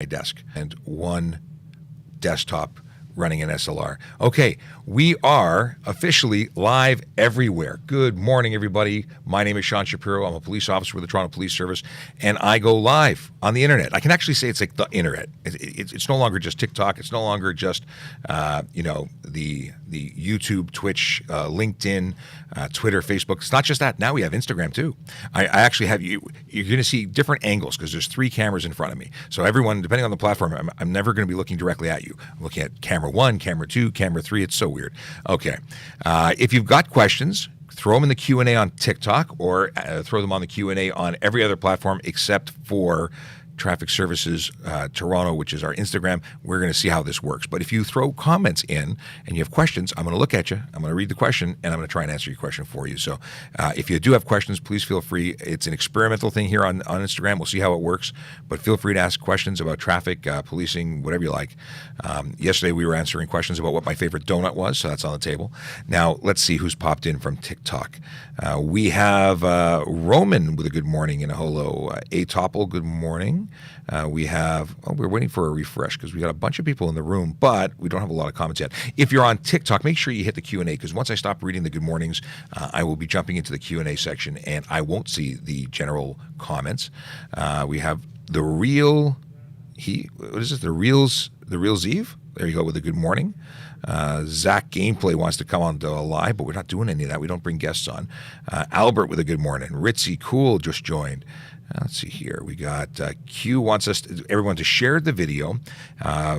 my desk and one desktop running an SLR. Okay, we are officially live everywhere. Good morning, everybody. My name is Sean Shapiro. I'm a police officer with the Toronto Police Service, and I go live on the internet. I can actually say it's like the internet. It's no longer just TikTok. It's no longer just, the YouTube, Twitch, LinkedIn, Twitter, Facebook. It's not just that. Now we have Instagram too. I actually have you're going to see different angles because there's 3 cameras in front of me. So everyone, depending on the platform, I'm never going to be looking directly at you. I'm looking at camera 1, camera 2, camera 3. It's so weird. Okay. If you've got questions, throw them in the Q&A on TikTok or throw them on the Q&A on every other platform except for Traffic Services Toronto, which is our Instagram. We're going to see how this works. But if you throw comments in and you have questions, I'm going to look at you, I'm going to read the question, and I'm going to try and answer your question for you. So if you do have questions, please feel free. It's an experimental thing here on Instagram. We'll see how it works. But feel free to ask questions about traffic, policing, whatever you like. Yesterday we were answering questions about what my favorite donut was, so that's on the table. Now let's see who's popped in from TikTok. We have Roman with a good morning and a hello. A Topple, good morning. We have, we're waiting for a refresh because we got a bunch of people in the room, but we don't have a lot of comments yet. If you're on TikTok, make sure you hit the Q&A because once I stop reading the good mornings, I will be jumping into the Q&A section and I won't see the general comments. We have the real, what is this? The real Eve? There you go with a good morning. Zach Gameplay wants to come on to a live, but we're not doing any of that. We don't bring guests on. Albert with a good morning. Ritzy Cool just joined. Let's see here. We got Q wants everyone to share the video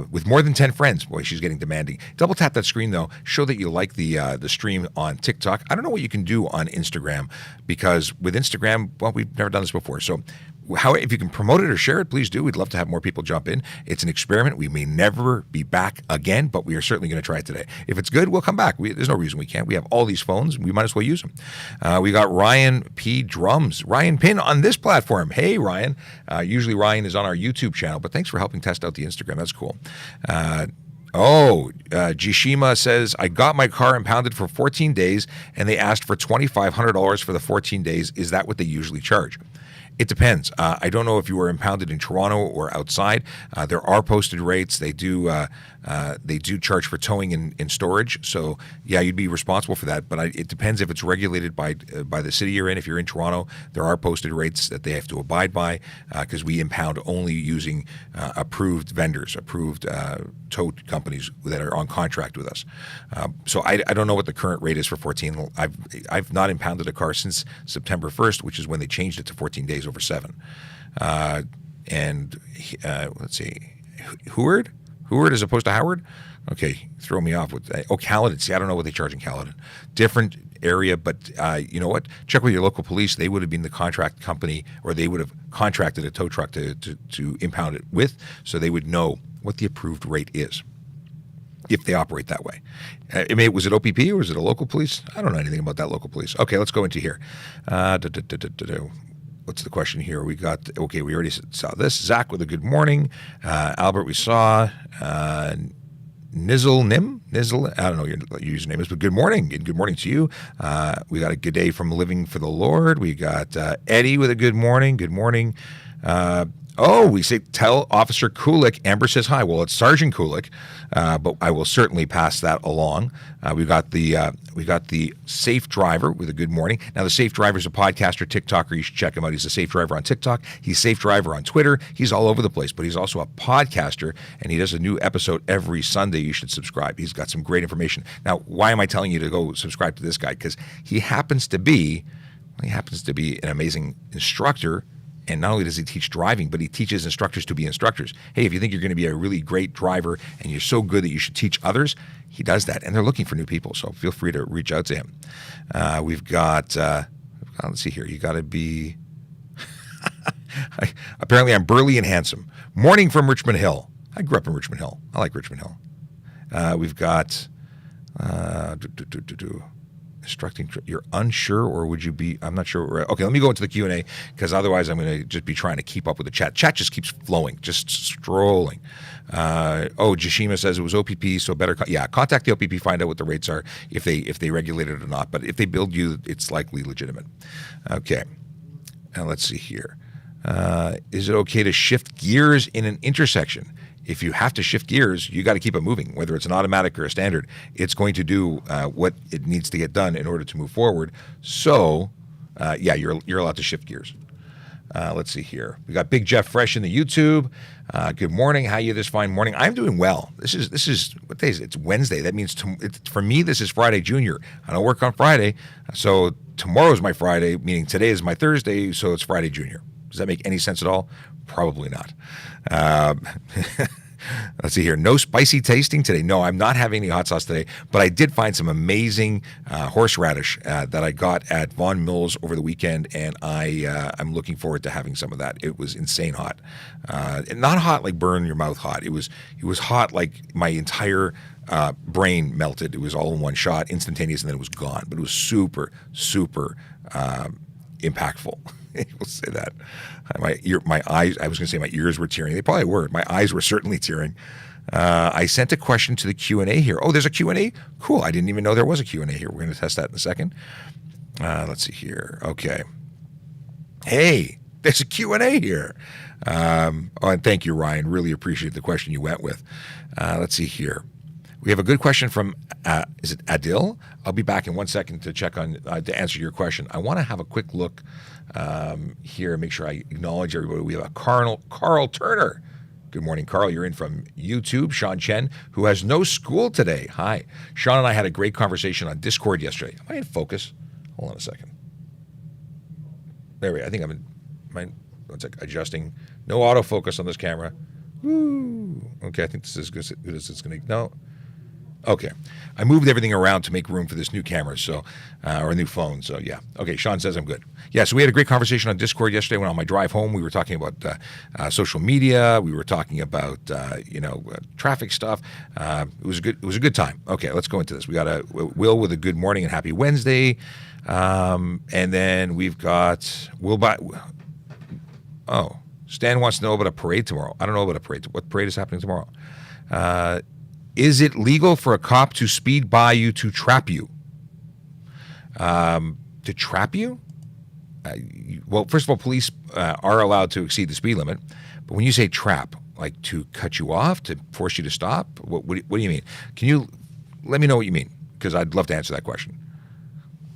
with more than 10 friends. Boy, she's getting demanding. Double tap that screen though. Show that you like the stream on TikTok. I don't know what you can do on Instagram because with Instagram, well, we've never done this before. So if you can promote it or share it, please do. We'd love to have more people jump in. It's an experiment. We may never be back again, but we are certainly going to try it today. If it's good, we'll come back. There's no reason we can't. We have all these phones. We might as well use them. We got Ryan P. Drums. Ryan Pin on this platform. Hey, Ryan. Usually Ryan is on our YouTube channel, but thanks for helping test out the Instagram. That's cool. Jishima says, I got my car impounded for 14 days, and they asked for $2,500 for the 14 days. Is that what they usually charge? It depends. I don't know if you were impounded in Toronto or outside. There are posted rates. They do charge for towing and storage. So yeah, you'd be responsible for that. But it depends if it's regulated by the city you're in. If you're in Toronto, there are posted rates that they have to abide by because we impound only using approved vendors, approved tow companies that are on contract with us. So I don't know what the current rate is for 14. I've not impounded a car since September 1st, which is when they changed it to 14 days over 7. Let's see, Howard as opposed to Howard. Okay, throw me off with Caledon. See, I don't know what they charge in Caledon. Different area, but you know what? Check with your local police. They would have been the contract company, or they would have contracted a tow truck to impound it with, so they would know what the approved rate is if they operate that way. Was it OPP or was it a local police? I don't know anything about that local police. Okay, let's go into here. What's the question here? We already saw this. Zach with a good morning. Albert, we saw. Nizzle, I don't know what your username is, but good morning. And good morning to you. We got a good day from Living for the Lord. We got Eddie with a good morning. Good morning. We say tell Officer Kulik. Amber says hi. Well, it's Sergeant Kulik, but I will certainly pass that along. We got the Safe Driver with a good morning. Now, the Safe Driver is a podcaster, TikToker. You should check him out. He's a Safe Driver on TikTok. He's Safe Driver on Twitter. He's all over the place, but he's also a podcaster, and he does a new episode every Sunday. You should subscribe. He's got some great information. Now, why am I telling you to go subscribe to this guy? Because he happens to be an amazing instructor. And not only does he teach driving, but he teaches instructors to be instructors. Hey, if you think you're going to be a really great driver and you're so good that you should teach others, he does that. And they're looking for new people, so feel free to reach out to him. We've got, let's see here. You got to be, apparently I'm burly and handsome. Morning from Richmond Hill. I grew up in Richmond Hill. I like Richmond Hill. We've got, instructing, you're unsure, or would you be, I'm not sure. Okay, let me go into the Q&A, because otherwise I'm going to just be trying to keep up with the chat. Chat just keeps flowing, just strolling. Jashima says it was OPP, so better, contact the OPP, find out what the rates are, if they regulate it or not. But if they build you, it's likely legitimate. Okay, and let's see here. Is it okay to shift gears in an intersection? If you have to shift gears, you got to keep it moving, whether it's an automatic or a standard. It's going to do what it needs to get done in order to move forward. So, yeah, you're allowed to shift gears. Let's see here. We got Big Jeff Fresh in the YouTube. Good morning. How are you this fine morning? I'm doing well. This is what day is it? It's Wednesday. That means for me this is Friday Junior. I don't work on Friday, so tomorrow's my Friday. Meaning today is my Thursday, so it's Friday Junior. Does that make any sense at all? Probably not. Let's see here. No spicy tasting today. No, I'm not having any hot sauce today, but I did find some amazing horseradish that I got at Vaughan Mills over the weekend, and I'm looking forward to having some of that. It was insane hot. Not hot like burn your mouth hot. It was hot like my entire brain melted. It was all in one shot, instantaneous, and then it was gone. But it was super, super impactful. We'll say that. My eyes, I was going to say my ears were tearing. They probably were. My eyes were certainly tearing. I sent a question to the Q&A here. Oh, there's a Q&A? Cool. I didn't even know there was a Q&A here. We're going to test that in a second. Let's see here. Okay. Hey, there's a Q&A here. And thank you, Ryan. Really appreciate the question you went with. Let's see here. We have a good question from, is it Adil? I'll be back in 1 second to check on, to answer your question. I want to have a quick look here, make sure I acknowledge everybody. We have a Carl Turner. Good morning, Carl. You're in from YouTube. Sean Chen, who has no school today. Hi. Sean and I had a great conversation on Discord yesterday. Am I in focus? Hold on a second. There we go. I think I'm in, one sec, adjusting. No autofocus on this camera. Woo. Okay, I think this is as good as it's going to, no. Okay. I moved everything around to make room for this new camera, so or a new phone, so yeah. Okay, Sean says I'm good. Yeah, so we had a great conversation on Discord yesterday. When on my drive home, we were talking about social media. We were talking about traffic stuff. It was a good time. Okay, let's go into this. We got a Will with a good morning and happy Wednesday, and then we've got Will by. Oh, Stan wants to know about a parade tomorrow. I don't know about a parade. What parade is happening tomorrow? Is it legal for a cop to speed by you to trap you? To trap you? Well, first of all, police are allowed to exceed the speed limit. But when you say trap, like to cut you off, to force you to stop, what do you mean? Can you let me know what you mean? Because I'd love to answer that question.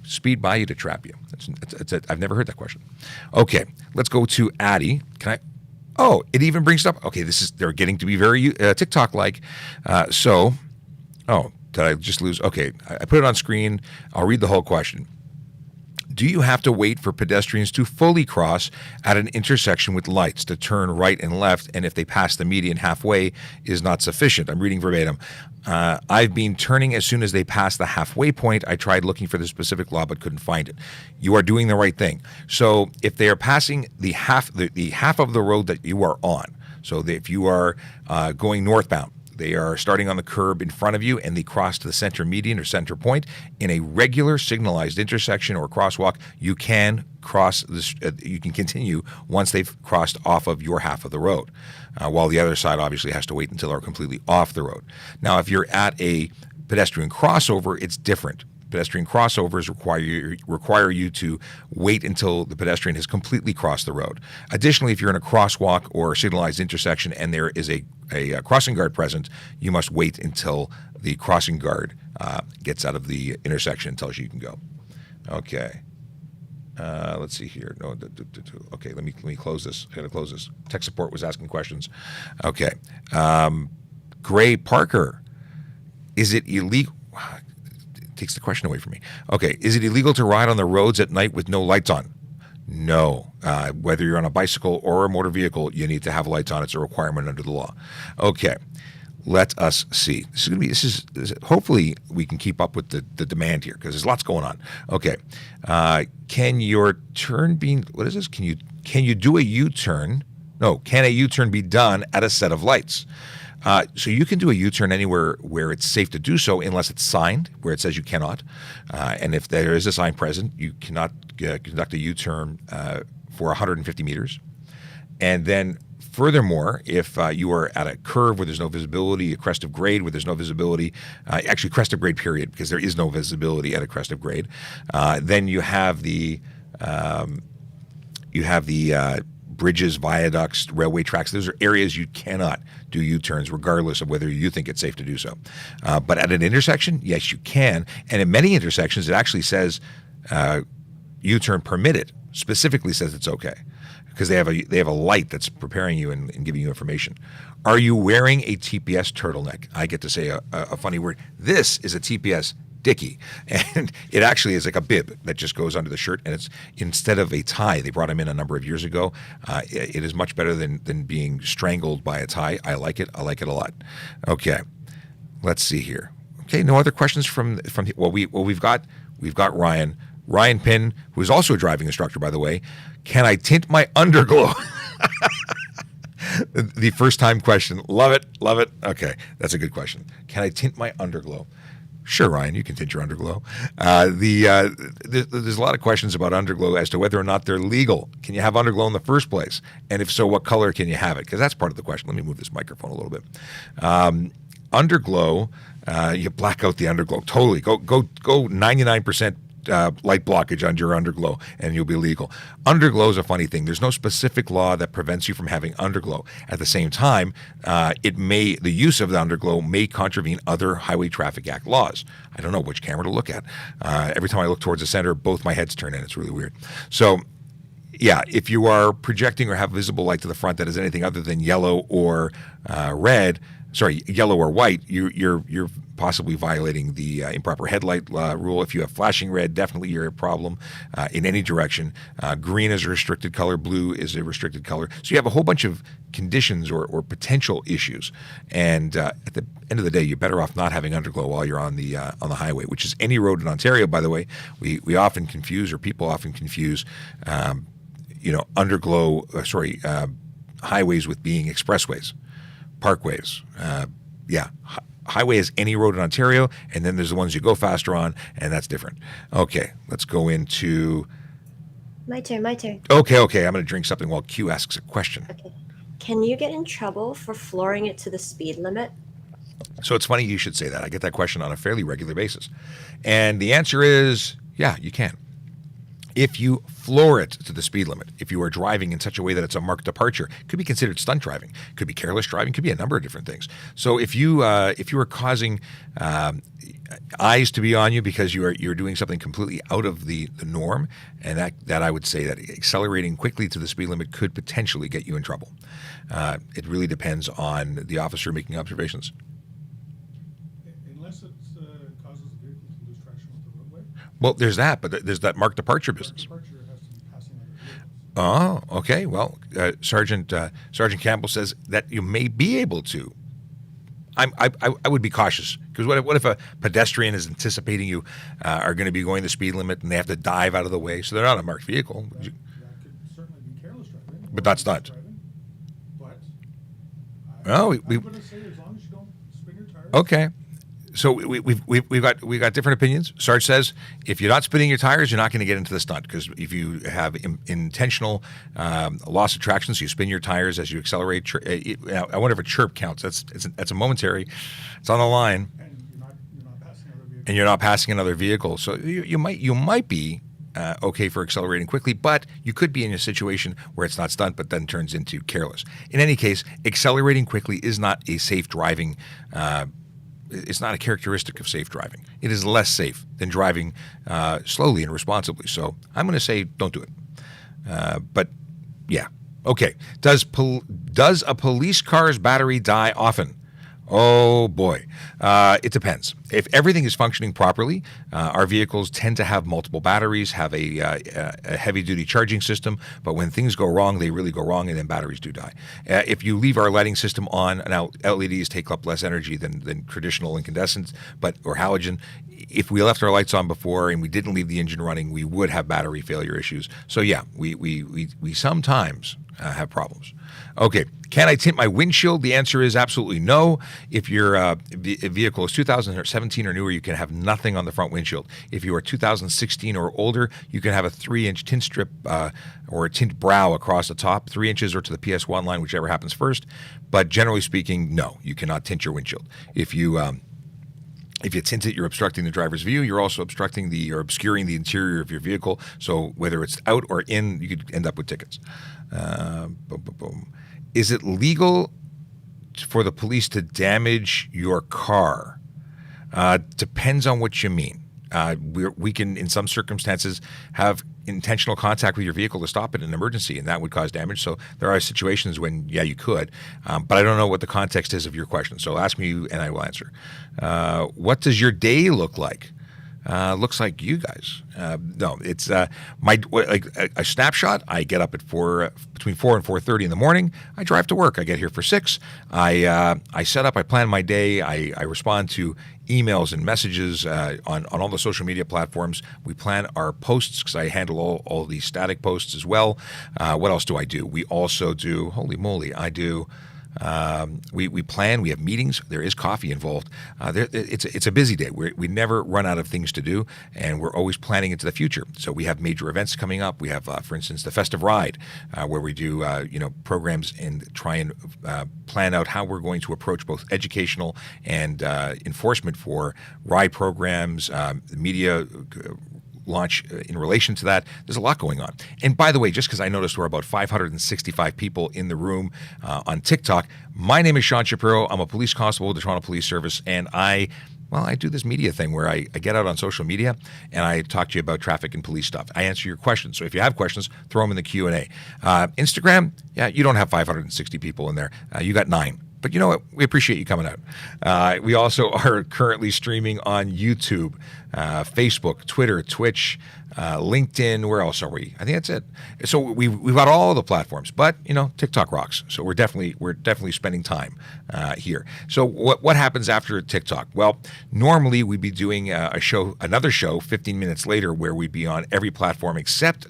Speed by you to trap you. I've never heard that question. Okay, let's go to Addie. Can I? Oh, it even brings it up. Okay, they're getting to be very TikTok-like. Did I just lose? Okay, I put it on screen. I'll read the whole question. Do you have to wait for pedestrians to fully cross at an intersection with lights to turn right and left, and if they pass the median halfway is not sufficient? I'm reading verbatim. I've been turning as soon as they pass the halfway point. I tried looking for the specific law but couldn't find it. You are doing the right thing. So if they are passing the half of the road that you are on, so if you are going northbound, they are starting on the curb in front of you and they cross to the center median or center point in a regular signalized intersection or crosswalk. You can cross this. You can continue once they've crossed off of your half of the road, while the other side obviously has to wait until they're completely off the road. Now, if you're at a pedestrian crossover, it's different. Pedestrian crossovers require you to wait until the pedestrian has completely crossed the road. Additionally, if you're in a crosswalk or a signalized intersection and there is a crossing guard present, you must wait until the crossing guard gets out of the intersection and tells you can go. Okay. Let's see here. No. Okay. Let me close this. I gotta close this. Tech support was asking questions. Okay. Gray Parker, is it illegal? Takes the question away from me. Okay, is it illegal to ride on the roads at night with no lights on? No. Whether you're on a bicycle or a motor vehicle, you need to have lights on. It's a requirement under the law. Okay, let us see. Hopefully we can keep up with the demand here because there's lots going on. Okay, can your turn be? What is this? Can you do a U-turn? No. Can a U-turn be done at a set of lights? So you can do a U-turn anywhere where it's safe to do so unless it's signed, where it says you cannot. And if there is a sign present, you cannot conduct a U-turn for 150 meters. And then furthermore, if you are at a curve where there's no visibility, a crest of grade where there's no visibility, actually crest of grade period, because there is no visibility at a crest of grade, then you have the bridges, viaducts, railway tracks. Those are areas you cannot do U-turns regardless of whether you think it's safe to do so. But at an intersection, yes, you can. And in many intersections, it actually says U-turn permitted, specifically says it's okay, because they have a light that's preparing you and giving you information. Are you wearing a TPS turtleneck? I get to say a funny word. This is a TPS dickie, and it actually is like a bib that just goes under the shirt, and it's instead of a tie. They brought them in a number of years ago. It is much better than being strangled by a tie. I like it. I like it a lot. Okay, let's see here. Okay, no other questions from we've got Ryan Pinn, who is also a driving instructor, by the way. Can I tint my underglow? The first time question. Love it. Okay, that's a good question. Can I tint my underglow? Sure, Ryan, you can tint your underglow. There's a lot of questions about underglow as to whether or not they're legal. Can you have underglow in the first place? And if so, what color can you have it? Because that's part of the question. Let me move this microphone a little bit. Underglow, you black out the underglow. Totally. Go 99% light blockage on your underglow and you'll be legal. Underglow is a funny thing. There's no specific law that prevents you from having underglow. At the same time, the use of the underglow may contravene other Highway Traffic Act laws. I don't know which camera to look at. Every time I look towards the center, both my heads turn in. It's really weird. So yeah, if you are projecting or have visible light to the front that is anything other than yellow or yellow or white, you're possibly violating the improper headlight rule. If you have flashing red, definitely you're a problem in any direction. Green is a restricted color. Blue is a restricted color. So you have a whole bunch of conditions or potential issues. And at the end of the day, you're better off not having underglow while you're on the highway, which is any road in Ontario, by the way. We often confuse, or people often confuse, highways with being expressways. Parkways. Highway is any road in Ontario, and then there's the ones you go faster on, and that's different. Okay, let's go into... My turn. Okay, I'm going to drink something while Q asks a question. Okay. Can you get in trouble for flooring it to the speed limit? So it's funny you should say that. I get that question on a fairly regular basis. And the answer is, yeah, you can. If you floor it to the speed limit, if you are driving in such a way that it's a marked departure, it could be considered stunt driving, could be careless driving, could be a number of different things. So if you are causing eyes to be on you because you're doing something completely out of the norm, and that I would say that accelerating quickly to the speed limit could potentially get you in trouble. It really depends on the officer making observations. Unless it causes the vehicle to lose traction with the roadway? Well, there's that, but there's that marked departure business. Marked departure has to be passing other vehicles. Oh, okay. Well, Sergeant Campbell says that you may be able to. I would be cautious, because what if a pedestrian is anticipating you are going to be going the speed limit and they have to dive out of the way, so they're not a marked vehicle. That could certainly be careless driving. But that's not. But Oh, I'm going to say as long as you don't spin your tires. Okay. So we've got different opinions. Sarge says if you're not spinning your tires, you're not going to get into the stunt, because if you have intentional loss of traction, so you spin your tires as you accelerate. I wonder if a chirp counts. That's a momentary. It's on the line, And you're not passing another vehicle. and you're not passing another vehicle. So you might be okay for accelerating quickly, but you could be in a situation where it's not stunt, but then turns into careless. In any case, accelerating quickly is not a safe driving. It's not a characteristic of safe driving. It is less safe than driving slowly and responsibly. So I'm going to say don't do it. But yeah, okay. Does a police car's battery die often? Oh boy, it depends. If everything is functioning properly, our vehicles tend to have multiple batteries, have a heavy-duty charging system, but when things go wrong, they really go wrong, and then batteries do die. If you leave our lighting system on, now LEDs take up less energy than traditional incandescents, or halogen. If we left our lights on before and we didn't leave the engine running, we would have battery failure issues. So yeah, we sometimes have problems. Okay, can I tint my windshield? The answer is absolutely no. If your vehicle is 2017 or newer, you can have nothing on the front windshield. If you are 2016 or older, you can have a 3-inch tint strip or a tint brow across the top, 3 inches or to the PS1 line, whichever happens first. But generally speaking, no, you cannot tint your windshield. If you If you tint it, you're obstructing the driver's view. You're also obstructing or obscuring the interior of your vehicle. So whether it's out or in, you could end up with tickets. Boom, boom, boom. Is it legal for the police to damage your car? Depends on what you mean. We can, in some circumstances, have intentional contact with your vehicle to stop it in an emergency, and that would cause damage. So there are situations when, yeah, you could, but I don't know what the context is of your question. So ask me, and I will answer. What does your day look like? Looks like you guys. No, it's like a snapshot. I get up at between 4 and 4:30 in the morning. I drive to work. I get here for 6. I set up. I plan my day. I respond to emails and messages on all the social media platforms. We plan our posts because I handle all the static posts as well. What else do I do? We also do. Holy moly! I do. We plan. We have meetings. There is coffee involved. It's a busy day. We never run out of things to do, and we're always planning into the future. So we have major events coming up. We have, for instance, the Festive Ride, where we do programs and try and plan out how we're going to approach both educational and enforcement for ride programs, media launch in relation to that. There's a lot going on. And by the way, just because I noticed we're about 565 people in the room on TikTok, my name is Sean Shapiro. I'm a police constable with the Toronto Police Service, and I do this media thing where I get out on social media and I talk to you about traffic and police stuff. I answer your questions. So if you have questions, throw them in the Q&A. Instagram, yeah, you don't have 560 people in there. You got 9. But you know what? We appreciate you coming out. We also are currently streaming on YouTube, Facebook, Twitter, Twitch, LinkedIn. Where else are we? I think that's it. So we've got all the platforms, but TikTok rocks. So we're definitely spending time here. So what happens after TikTok? Well, normally we'd be doing another show 15 minutes later, where we'd be on every platform except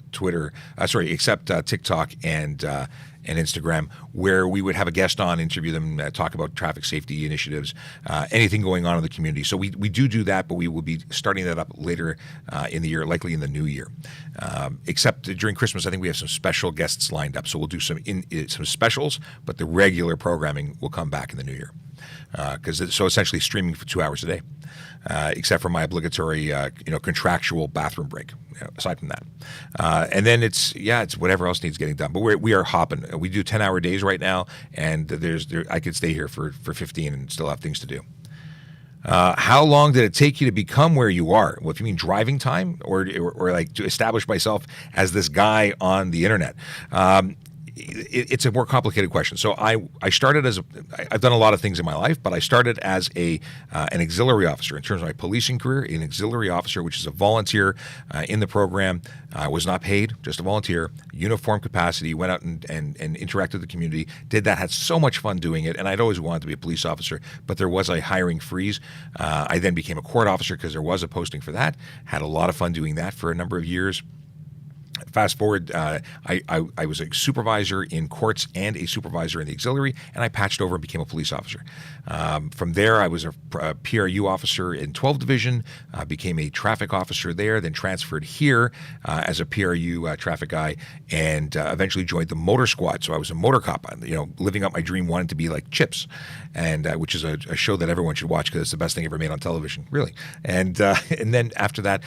TikTok and Instagram, where we would have a guest on, interview them, talk about traffic safety initiatives, anything going on in the community. So we do that, but we will be starting that up later in the year, likely in the new year. Except during Christmas, I think we have some special guests lined up. So we'll do some specials, but the regular programming will come back in the new year. So essentially streaming for 2 hours a day, except for my obligatory, contractual bathroom break. Aside from that, and then it's whatever else needs getting done. But we are hopping. We do 10-hour days right now, and I could stay here for 15 and still have things to do. How long did it take you to become where you are? Well, if you mean driving time, or like to establish myself as this guy on the internet. It's a more complicated question. So I started I've done a lot of things in my life, but I started as an auxiliary officer in terms of my policing career. An auxiliary officer, which is a volunteer in the program. I was not paid, just a volunteer, uniform capacity, went out and interacted with the community, did that, had so much fun doing it, and I'd always wanted to be a police officer, but there was a hiring freeze. I then became a court officer because there was a posting for that, had a lot of fun doing that for a number of years. Fast forward, I was a supervisor in courts and a supervisor in the auxiliary, and I patched over and became a police officer. From there, I was a PRU officer in 12th Division, became a traffic officer there, then transferred here as a PRU traffic guy, and eventually joined the motor squad. So I was a motor cop, living up my dream, wanting to be like Chips, and which is a show that everyone should watch because it's the best thing ever made on television, really. And then after that.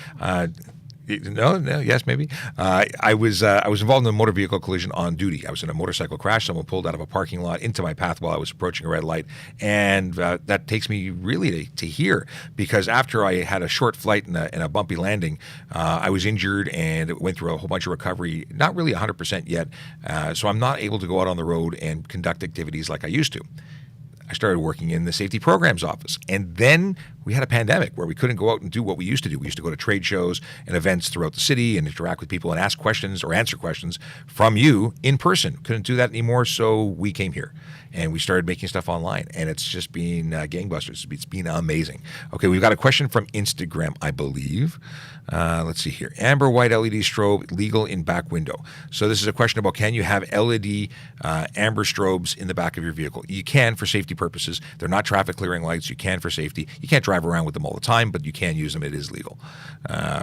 No, yes, maybe. I was involved in a motor vehicle collision on duty. I was in a motorcycle crash. Someone pulled out of a parking lot into my path while I was approaching a red light, and that takes me really to here, because after I had a short flight and a bumpy landing, I was injured and went through a whole bunch of recovery. Not really 100% yet, so I'm not able to go out on the road and conduct activities like I used to. I started working in the safety programs office. And then we had a pandemic where we couldn't go out and do what we used to do. We used to go to trade shows and events throughout the city and interact with people and ask questions or answer questions from you in person. Couldn't do that anymore, so we came here. And we started making stuff online. And it's just been gangbusters. It's been amazing. Okay, we've got a question from Instagram, I believe. Let's see here. Amber white LED strobe legal in back window. So this is a question about, can you have LED amber strobes in the back of your vehicle? You can for safety purposes. They're not traffic clearing lights. You can for safety. You can't drive around with them all the time, but you can use them. It is legal.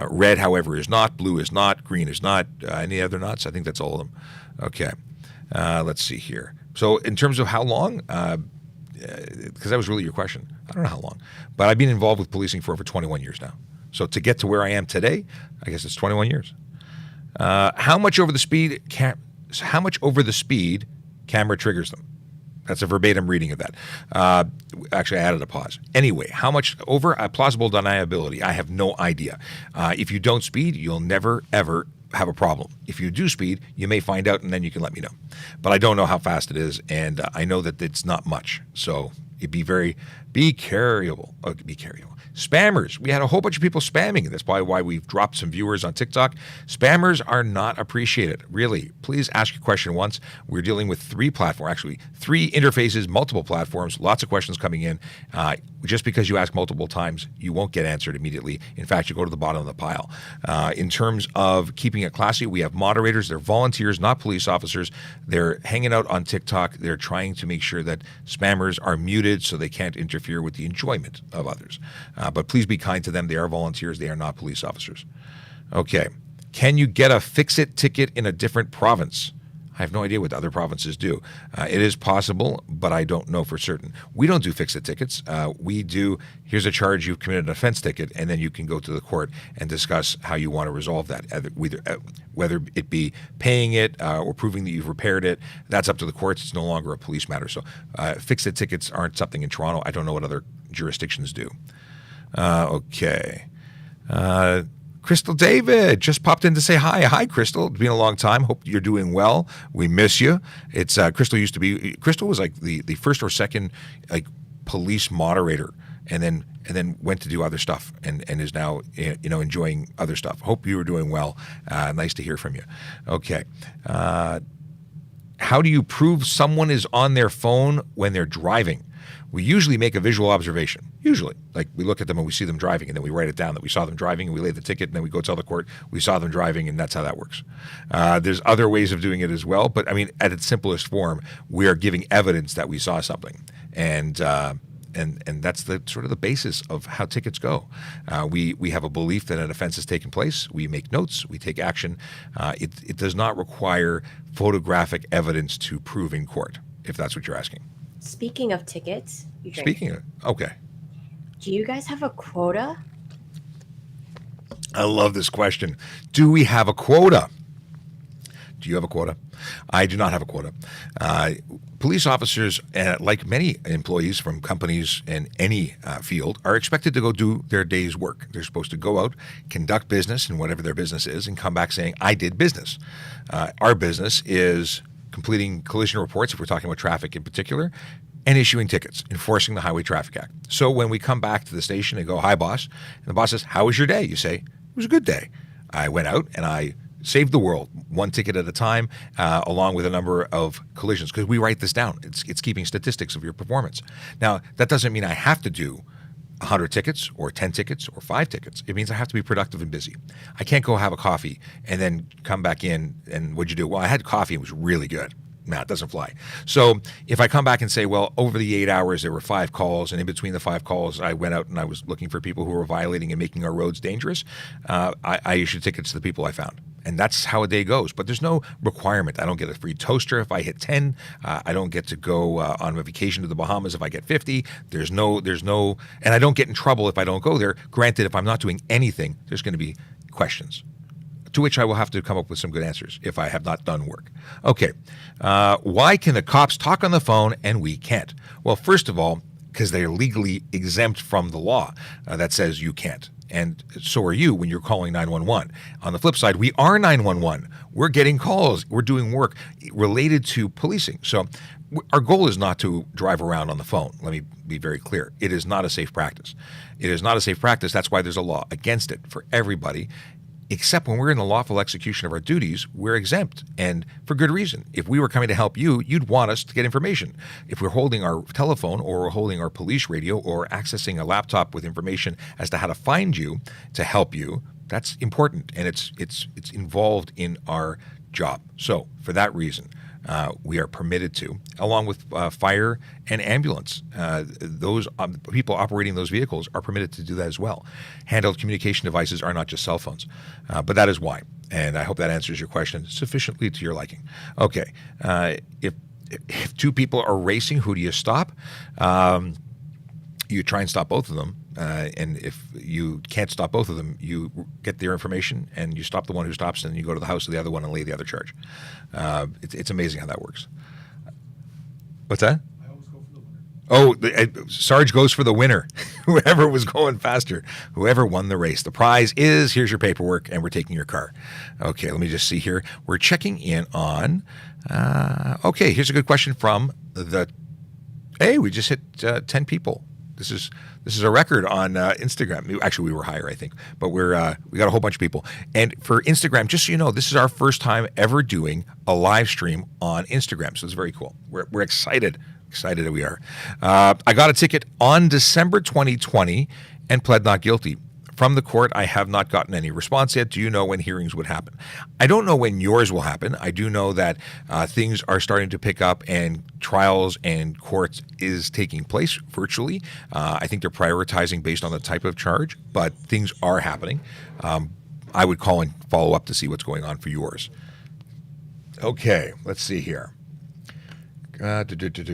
Red, however, is not. Blue is not. Green is not. Any other nuts? I think that's all of them. Okay. Let's see here. So in terms of how long, because that was really your question. I don't know how long, but I've been involved with policing for over 21 years now. So to get to where I am today, I guess it's 21 years. How much over the speed camera triggers them? That's a verbatim reading of that. Actually, I added a pause. Anyway, how much over a plausible deniability? I have no idea. If you don't speed, you'll never, ever have a problem. If you do speed, you may find out, and then you can let me know. But I don't know how fast it is, and I know that it's not much. So be careful. Be careful. Spammers. We had a whole bunch of people spamming. That's probably why we've dropped some viewers on TikTok. Spammers are not appreciated. Really, please ask your question once. We're dealing with three interfaces, multiple platforms, lots of questions coming in. Just because you ask multiple times, you won't get answered immediately. In fact, you go to the bottom of the pile. In terms of keeping it classy, we have moderators. They're volunteers, not police officers. They're hanging out on TikTok. They're trying to make sure that spammers are muted so they can't interfere with the enjoyment of others. But please be kind to them. They are volunteers. They are not police officers. Okay. Can you get a fix-it ticket in a different province? I have no idea what other provinces do. It is possible, but I don't know for certain. We don't do fix-it tickets. We do, here's a charge, you've committed an offense ticket, and then you can go to the court and discuss how you want to resolve that, whether it be paying it or proving that you've repaired it. That's up to the courts. It's no longer a police matter. So fix-it tickets aren't something in Toronto. I don't know what other jurisdictions do. Okay. Crystal David just popped in to say hi. Hi, Crystal. It's been a long time. Hope you're doing well. We miss you. It's Crystal was like the first or second like police moderator, and then went to do other stuff and is now enjoying other stuff. Hope you were doing well. Nice to hear from you. Okay. How do you prove someone is on their phone when they're driving? We usually make a visual observation. Usually. Like we look at them and we see them driving, and then we write it down that we saw them driving, and we lay the ticket, and then we go tell the court we saw them driving, and that's how that works. There's other ways of doing it as well, but I mean, at its simplest form, we are giving evidence that we saw something. And that's the sort of the basis of how tickets go. We have a belief that an offense has taken place. We make notes. We take action. It does not require photographic evidence to prove in court, if that's what you're asking. Speaking of tickets, you drink. Okay. Do you guys have a quota? I love this question. Do we have a quota? Do you have a quota? I do not have a quota. Police officers, like many employees from companies in any field, are expected to go do their day's work. They're supposed to go out, conduct business in whatever their business is, and come back saying, I did business. Our business is completing collision reports, if we're talking about traffic in particular, and issuing tickets, enforcing the Highway Traffic Act. So when we come back to the station and go, hi, boss, and the boss says, how was your day? You say, it was a good day. I went out and I saved the world, one ticket at a time, along with a number of collisions, because we write this down. It's keeping statistics of your performance. Now, that doesn't mean I have to do 100 tickets or 10 tickets or 5 tickets. It means I have to be productive and busy. I can't go have a coffee and then come back in and what'd you do? Well, I had coffee and it was really good. No, it doesn't fly. So if I come back and say, well, over the 8 hours, there were 5 calls, and in between the 5 calls, I went out and I was looking for people who were violating and making our roads dangerous, I issued tickets to the people I found. And that's how a day goes. But there's no requirement. I don't get a free toaster if I hit 10. I don't get to go on a vacation to the Bahamas if I get 50. There's no, and I don't get in trouble if I don't go there. Granted, if I'm not doing anything, there's going to be questions, to which I will have to come up with some good answers if I have not done work. Okay, why can the cops talk on the phone and we can't? Well, first of all, because they're legally exempt from the law that says you can't. And so are you when you're calling 911. On the flip side, we are 911. We're getting calls. We're doing work related to policing. So our goal is not to drive around on the phone. Let me be very clear. It is not a safe practice. It is not a safe practice. That's why there's a law against it for everybody. Except when we're in the lawful execution of our duties, we're exempt, and for good reason. If we were coming to help you, you'd want us to get information. If we're holding our telephone or we're holding our police radio or accessing a laptop with information as to how to find you to help you, that's important, and it's involved in our job. So for that reason, we are permitted to, along with fire and ambulance. Those people operating those vehicles are permitted to do that as well. Handheld communication devices are not just cell phones, but that is why. And I hope that answers your question sufficiently to your liking. Okay, if if two people are racing, who do you stop? You try and stop both of them. And if you can't stop both of them, you get their information and you stop the one who stops, and you go to the house of the other one and lay the other charge. It's amazing how that works. What's that? I always go for the winner. Oh, Sarge goes for the winner. Whoever was going faster, whoever won the race. The prize is, here's your paperwork, and we're taking your car. Okay, let me just see here. We're checking in on, okay, here's a good question from hey, we just hit 10 people. This is a record on Instagram. Actually, we were higher, I think, but we got a whole bunch of people. And for Instagram, just so you know, this is our first time ever doing a live stream on Instagram, so it's very cool. We're excited that we are. I got a ticket on December 2020 and pled not guilty. From the court, I have not gotten any response yet. Do you know when hearings would happen? I don't know when yours will happen. I do know that things are starting to pick up and trials and courts is taking place virtually. I think they're prioritizing based on the type of charge, but things are happening. I would call and follow up to see what's going on for yours. Okay, let's see here.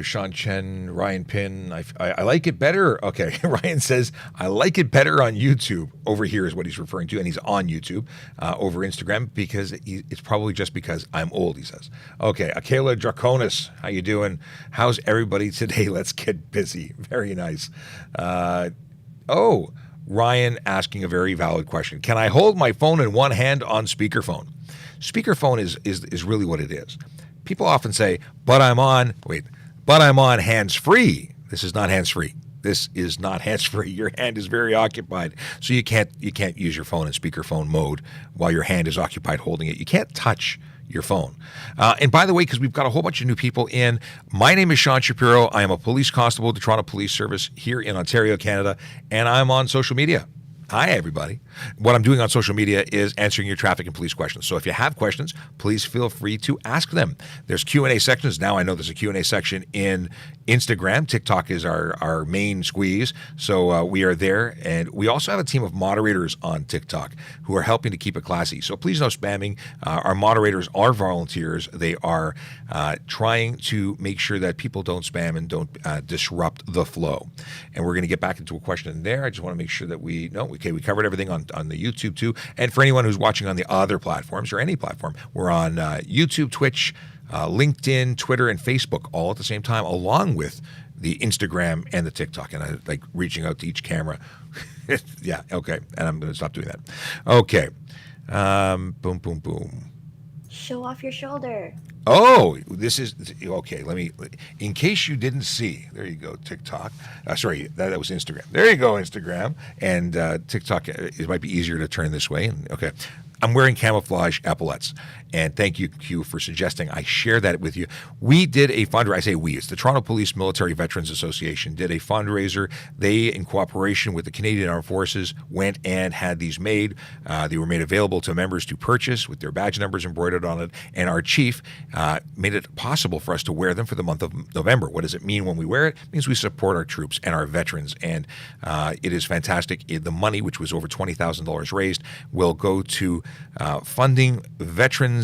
Sean Chen, Ryan Pin. I like it better. Okay, Ryan says, I like it better on YouTube. Over here is what he's referring to, and he's on YouTube over Instagram because it's probably just because I'm old, he says. Okay, Akela Draconis, how you doing? How's everybody today? Let's get busy. Very nice. Ryan asking a very valid question. Can I hold my phone in one hand on speakerphone? Speakerphone is really what it is. People often say, but I'm on hands-free. This is not hands-free. This is not hands-free. Your hand is very occupied. So you can't use your phone in speakerphone mode while your hand is occupied holding it. You can't touch your phone. And by the way, because we've got a whole bunch of new people in, my name is Sean Shapiro. I am a police constable at the Toronto Police Service here in Ontario, Canada, and I'm on social media. Hi, everybody. What I'm doing on social media is answering your traffic and police questions. So if you have questions, please feel free to ask them. There's Q&A sections. Now I know there's a Q&A section in Instagram. TikTok is our main squeeze. So we are there. And we also have a team of moderators on TikTok who are helping to keep it classy. So please no spamming. Our moderators are volunteers. They are trying to make sure that people don't spam and don't disrupt the flow. And we're going to get back into a question in there. I just want to make sure that we covered everything on the YouTube too. And for anyone who's watching on the other platforms or any platform, we're on YouTube, Twitch, LinkedIn, Twitter, and Facebook all at the same time, along with the Instagram and the TikTok. And I like reaching out to each camera. Yeah, okay. And I'm going to stop doing that. Okay. Boom, boom, boom. Show off your shoulder. Oh, this is okay. In case you didn't see, there you go, TikTok. Sorry, that was Instagram. There you go, Instagram. And TikTok, it might be easier to turn this way. And okay, I'm wearing camouflage epaulets. And thank you, Q, for suggesting I share that with you. We did a fundraiser. I say we, it's the Toronto Police Military Veterans Association did a fundraiser. They, in cooperation with the Canadian Armed Forces, went and had these made. They were made available to members to purchase with their badge numbers embroidered on it. And our chief made it possible for us to wear them for the month of November. What does it mean when we wear it? It means we support our troops and our veterans. And it is fantastic. The money, which was over $20,000 raised, will go to funding veterans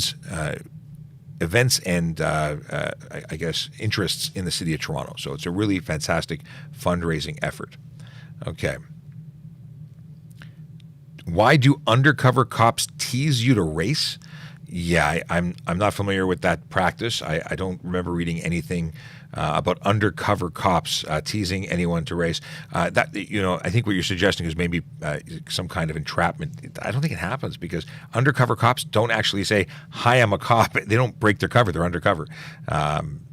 events and I guess interests in the city of Toronto. So it's a really fantastic fundraising effort. Okay. Why do undercover cops tease you to race? Yeah, I'm not familiar with that practice. I don't remember reading anything about undercover cops teasing anyone to race. I think what you're suggesting is maybe some kind of entrapment. I don't think it happens because undercover cops don't actually say, "Hi, I'm a cop." They don't break their cover. They're undercover.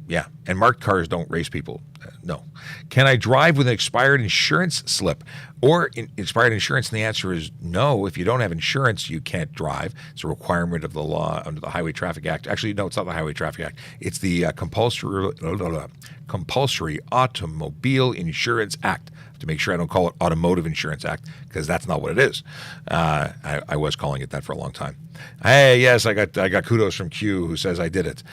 Yeah, and marked cars don't race people. No. Can I drive with an expired insurance slip or expired insurance? And the answer is no. If you don't have insurance, you can't drive. It's a requirement of the law under the Highway Traffic Act. Actually, no, it's not the Highway Traffic Act. It's the Compulsory Automobile Insurance Act. To make sure I don't call it Automotive Insurance Act, because that's not what it is. I was calling it that for a long time. Hey, yes, I got kudos from Q who says I did it.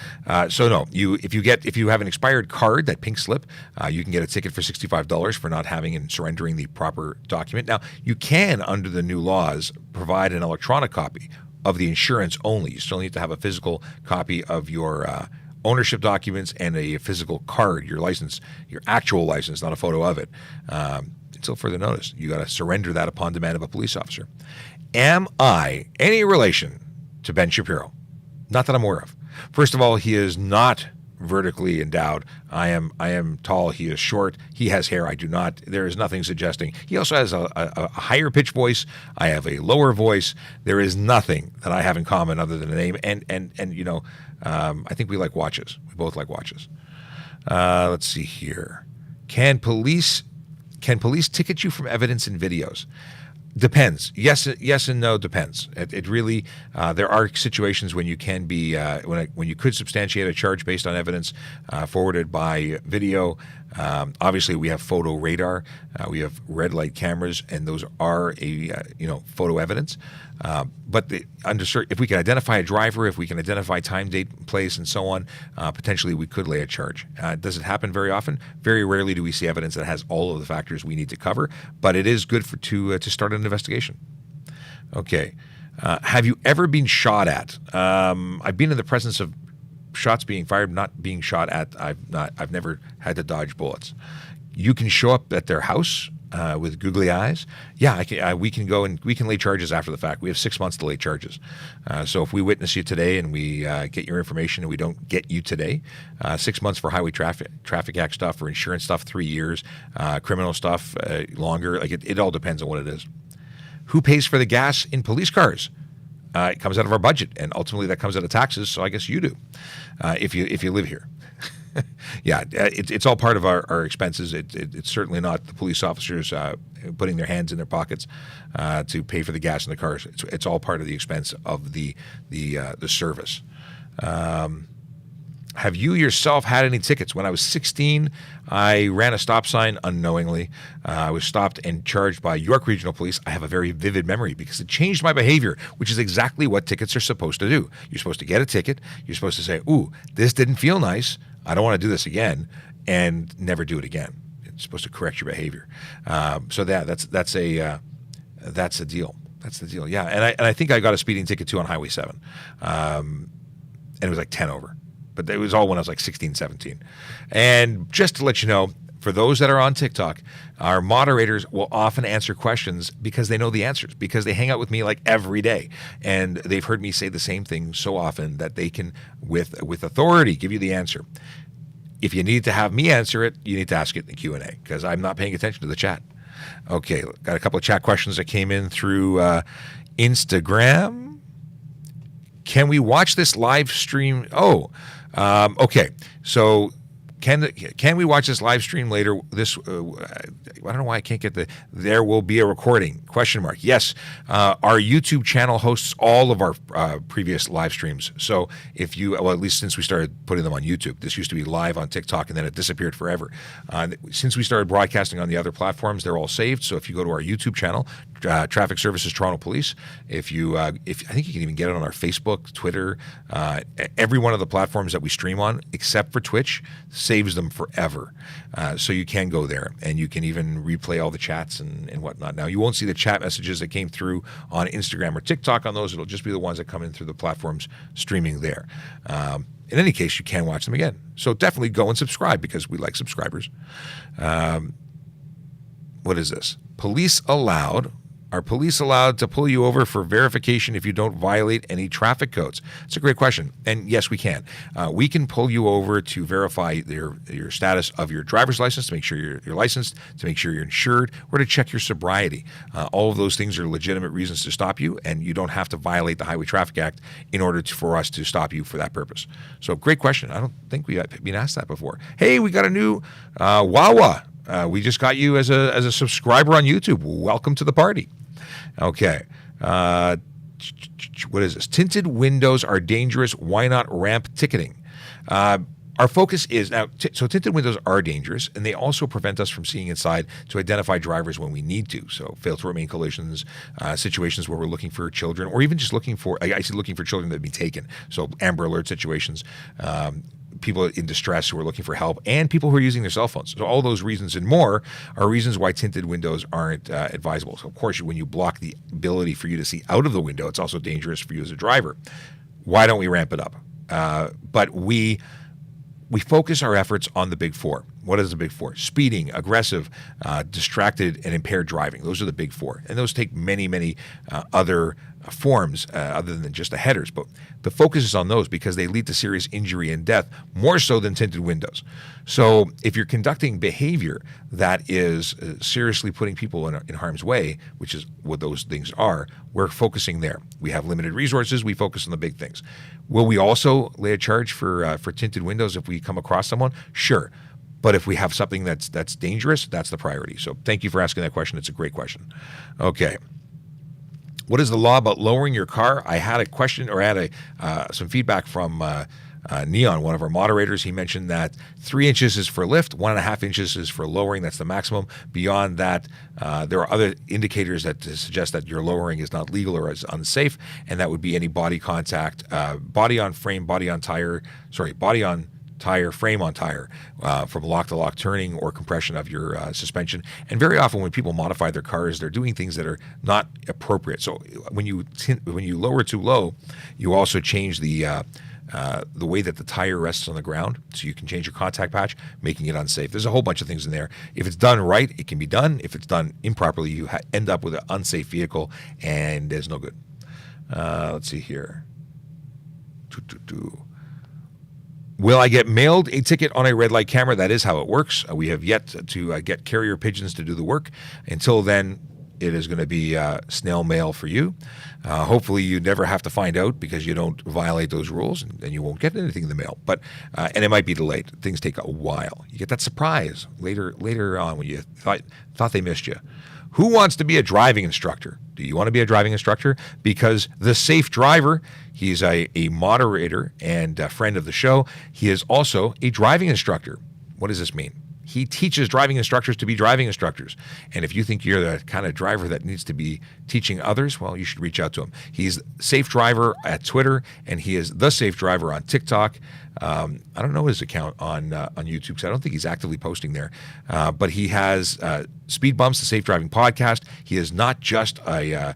So no, if you have an expired card, that pink slip, you can get a ticket for $65 for not having and surrendering the proper document. Now, you can, under the new laws, provide an electronic copy of the insurance only. You still need to have a physical copy of your ownership documents and a physical card, your license, your actual license, not a photo of it. Until further notice, you got to surrender that upon demand of a police officer. Am I any relation to Ben Shapiro? Not that I'm aware of. First of all, he is not vertically endowed. I am tall. He is short. He has hair. I do not. There is nothing suggesting. He also has a higher pitch voice. I have a lower voice. There is nothing that I have in common other than a name. And you know, I think we like watches. We both like watches. Let's see here. Can police ticket you from evidence in videos? Depends. Yes and no. Depends. It really. There are situations when you can be when you could substantiate a charge based on evidence forwarded by video. Obviously, we have photo radar. We have red light cameras, and those are photo evidence. But if we can identify a driver, if we can identify time, date, place, and so on, potentially we could lay a charge. Does it happen very often? Very rarely do we see evidence that has all of the factors we need to cover, but it is good to start an investigation. Okay. Have you ever been shot at? I've been in the presence of shots being fired, not being shot at. I've never had to dodge bullets. You can show up at their house with googly eyes. Yeah, we can go and we can lay charges after the fact. We have 6 months to lay charges. So if we witness you today and we get your information and we don't get you today, 6 months for highway traffic act stuff, for insurance stuff, 3 years, criminal stuff, longer. Like it all depends on what it is. Who pays for the gas in police cars? It comes out of our budget, and ultimately that comes out of taxes. So I guess you do, if you live here. Yeah, it's all part of our expenses. It's certainly not the police officers putting their hands in their pockets to pay for the gas in the cars. It's all part of the expense of the service. Have you yourself had any tickets? When I was 16, I ran a stop sign unknowingly. I was stopped and charged by York Regional Police. I have a very vivid memory because it changed my behavior, which is exactly what tickets are supposed to do. You're supposed to get a ticket. You're supposed to say, ooh, this didn't feel nice. I don't want to do this again, and never do it again. It's supposed to correct your behavior. So that's a deal. That's the deal. Yeah, and I think I got a speeding ticket too on Highway 7, and it was like 10 over. But it was all when I was like 16, 17. And just to let you know, for those that are on TikTok, our moderators will often answer questions because they know the answers, because they hang out with me like every day. And they've heard me say the same thing so often that they can, with authority, give you the answer. If you need to have me answer it, you need to ask it in the Q&A because I'm not paying attention to the chat. Okay, got a couple of chat questions that came in through Instagram. Can we watch this live stream? Okay. So can we watch this live stream later? This I don't know why I can't get there will be a recording, ? Yes. Our YouTube channel hosts all of our previous live streams. So if you, at least since we started putting them on YouTube, this used to be live on TikTok and then it disappeared forever. Since we started broadcasting on the other platforms, they're all saved. So if you go to our YouTube channel, Traffic Services Toronto Police, if I think you can even get it on our Facebook, Twitter, every one of the platforms that we stream on, except for Twitch, saves them forever. So you can go there and you can even replay all the chats and whatnot. Now, you won't see the chat messages that came through on Instagram or TikTok on those. It'll just be the ones that come in through the platforms streaming there. In any case, you can watch them again. So definitely go and subscribe because we like subscribers. What is this? Are police allowed to pull you over for verification if you don't violate any traffic codes? It's a great question. And yes, we can. We can pull you over to verify your status of your driver's license, to make sure you're licensed, to make sure you're insured, or to check your sobriety. All of those things are legitimate reasons to stop you, and you don't have to violate the Highway Traffic Act in order for us to stop you for that purpose. So great question. I don't think we've been asked that before. Hey, we got a new Wawa. We just got you as a subscriber on YouTube. Welcome to the party. Okay. What is this? Tinted windows are dangerous. Why not ramp ticketing? Our focus is now, so tinted windows are dangerous, and they also prevent us from seeing inside to identify drivers when we need to. So fail to remain collisions, situations where we're looking for children, or even just looking for children that have been taken. So Amber Alert situations, people in distress who are looking for help, and people who are using their cell phones. So all those reasons and more are reasons why tinted windows aren't advisable. So of course, when you block the ability for you to see out of the window, it's also dangerous for you as a driver. Why don't we ramp it up? But we we focus our efforts on the big four. What is the big four? Speeding, aggressive, distracted, and impaired driving. Those are the big four. And those take many, many other forms other than just the headers. But the focus is on those because they lead to serious injury and death, more so than tinted windows. So if you're conducting behavior that is seriously putting people in harm's way, which is what those things are, we're focusing there. We have limited resources. We focus on the big things. Will we also lay a charge for tinted windows if we come across someone? Sure. But if we have something that's dangerous, that's the priority. So thank you for asking that question. It's a great question. Okay. What is the law about lowering your car? I had a question, or I had some feedback from Neon, one of our moderators. He mentioned that 3 inches is for lift, 1.5 inches is for lowering. That's the maximum. Beyond that, there are other indicators that suggest that your lowering is not legal or is unsafe, and that would be any body contact, body on frame, body on tire, frame on tire, from lock to lock turning or compression of your suspension. And very often when people modify their cars, they're doing things that are not appropriate. So when you lower too low, you also change the way that the tire rests on the ground. So you can change your contact patch, making it unsafe. There's a whole bunch of things in there. If it's done right, it can be done. If it's done improperly, you end up with an unsafe vehicle, and there's no good. Let's see here. Will I get mailed a ticket on a red light camera? That is how it works. We have yet to get carrier pigeons to do the work. Until then, it is going to be snail mail for you. Hopefully, you never have to find out because you don't violate those rules, and you won't get anything in the mail. But and it might be delayed. Things take a while. You get that surprise later on when you thought they missed you. Who wants to be a driving instructor? Do you want to be a driving instructor? Because the Safe Driver, he's a moderator and a friend of the show. He is also a driving instructor. What does this mean? He teaches driving instructors to be driving instructors. And if you think you're the kind of driver that needs to be teaching others, well, you should reach out to him. He's Safe Driver at Twitter, and he is The Safe Driver on TikTok. I don't know his account on YouTube, because I don't think he's actively posting there. But he has Speed Bumps, the Safe Driving Podcast. He is not just a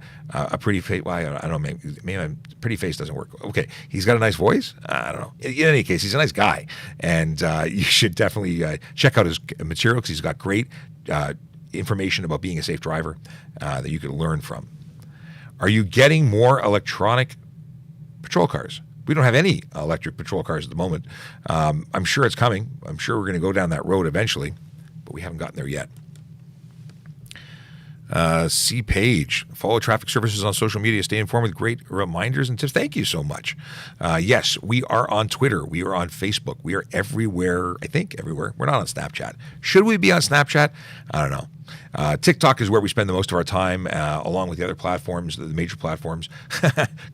pretty face. Well, I don't know. Maybe pretty face doesn't work. Okay, he's got a nice voice. I don't know. In any case, he's a nice guy, and you should definitely check out his material because he's got great information about being a safe driver that you could learn from. Are you getting more electronic patrol cars? We don't have any electric patrol cars at the moment. I'm sure it's coming. I'm sure we're going to go down that road eventually, but we haven't gotten there yet. C. Page, follow traffic services on social media. Stay informed with great reminders and tips. Thank you so much. Yes, we are on Twitter. We are on Facebook. We are everywhere. I think everywhere. We're not on Snapchat. Should we be on Snapchat? I don't know. TikTok is where we spend the most of our time, along with the other platforms, the major platforms.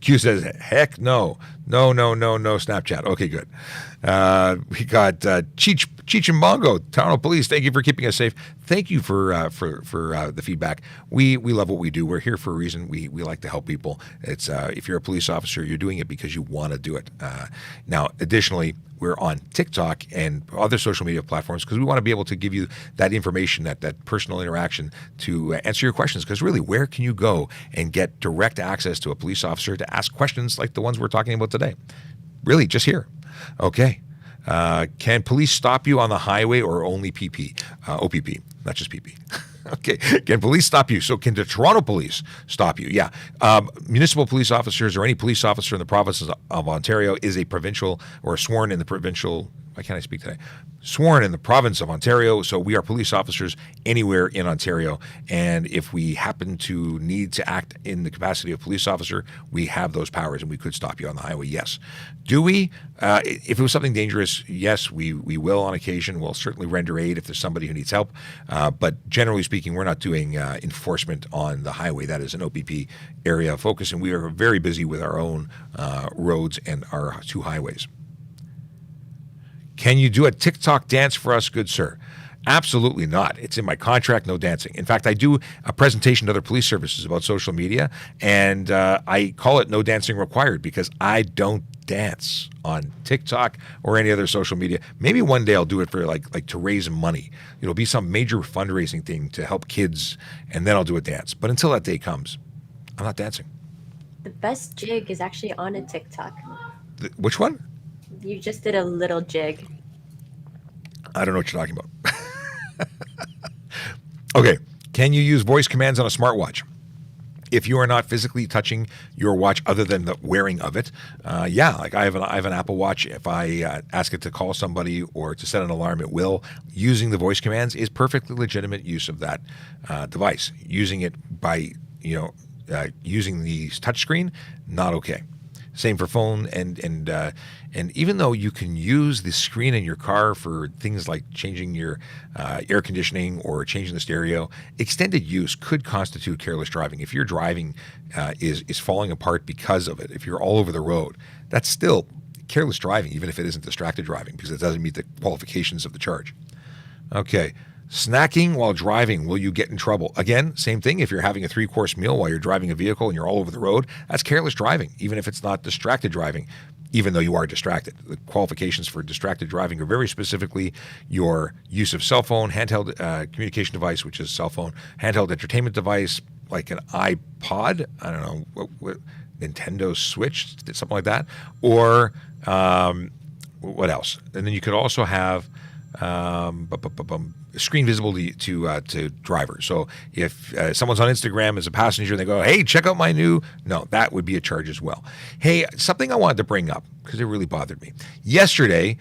Q says, heck no. No, Snapchat. Okay, good. We got Cheech and Bongo, Toronto Police. Thank you for keeping us safe. Thank you for the feedback. We love what we do. We're here for a reason. We like to help people. It's if you're a police officer, you're doing it because you want to do it. Now, additionally, we're on TikTok and other social media platforms because we want to be able to give you that information, that personal interaction to answer your questions. Because really, where can you go and get direct access to a police officer to ask questions like the ones we're talking about today? Really, just here. Okay. Can police stop you on the highway or only PP? OPP, not just PP. Okay. Can police stop you? So can the Toronto Police stop you? Yeah. Municipal police officers or any police officer in the province of Ontario is a provincial or sworn in the provincial. Why can't I speak today? Sworn in the province of Ontario. So we are police officers anywhere in Ontario. And if we happen to need to act in the capacity of police officer, we have those powers and we could stop you on the highway. Yes. Do we? If it was something dangerous, yes, we will on occasion. We'll certainly render aid if there's somebody who needs help. But generally speaking, we're not doing enforcement on the highway. That is an OPP area of focus. And we are very busy with our own roads and our two highways. Can you do a Tick-Tock dance for us, good sir? Absolutely not. It's in my contract, no dancing. In fact, I do a presentation to other police services about social media, and I call it no dancing required because I don't dance on TikTok or any other social media. Maybe one day I'll do it for like to raise money. It'll be some major fundraising thing to help kids, and then I'll do a dance. But until that day comes, I'm not dancing. The best jig is actually on a TikTok. Which one? You just did a little jig. I don't know what you're talking about. Okay. Can you use voice commands on a smartwatch? If you are not physically touching your watch other than the wearing of it, yeah, like I have an Apple Watch. If I ask it to call somebody or to set an alarm, it will. Using the voice commands is perfectly legitimate use of that device. Using it by, using the touchscreen, not okay. Same for phone, and even though you can use the screen in your car for things like changing your air conditioning or changing the stereo, extended use could constitute careless driving. If your driving is falling apart because of it, if you're all over the road, that's still careless driving, even if it isn't distracted driving, because it doesn't meet the qualifications of the charge. Okay. Snacking while driving, will you get in trouble? Again, same thing. If you're having a 3-course meal while you're driving a vehicle and you're all over the road, that's careless driving, even if it's not distracted driving, even though you are distracted. The qualifications for distracted driving are very specifically your use of cell phone, handheld communication device, which is cell phone, handheld entertainment device, like an iPod, I don't know, what Nintendo Switch, something like that, or what else? And then you could also have screen visible to drivers. So if someone's on Instagram as a passenger and they go, hey, check out my new, no, that would be a charge as well. Hey, something I wanted to bring up because it really bothered me. Yesterday,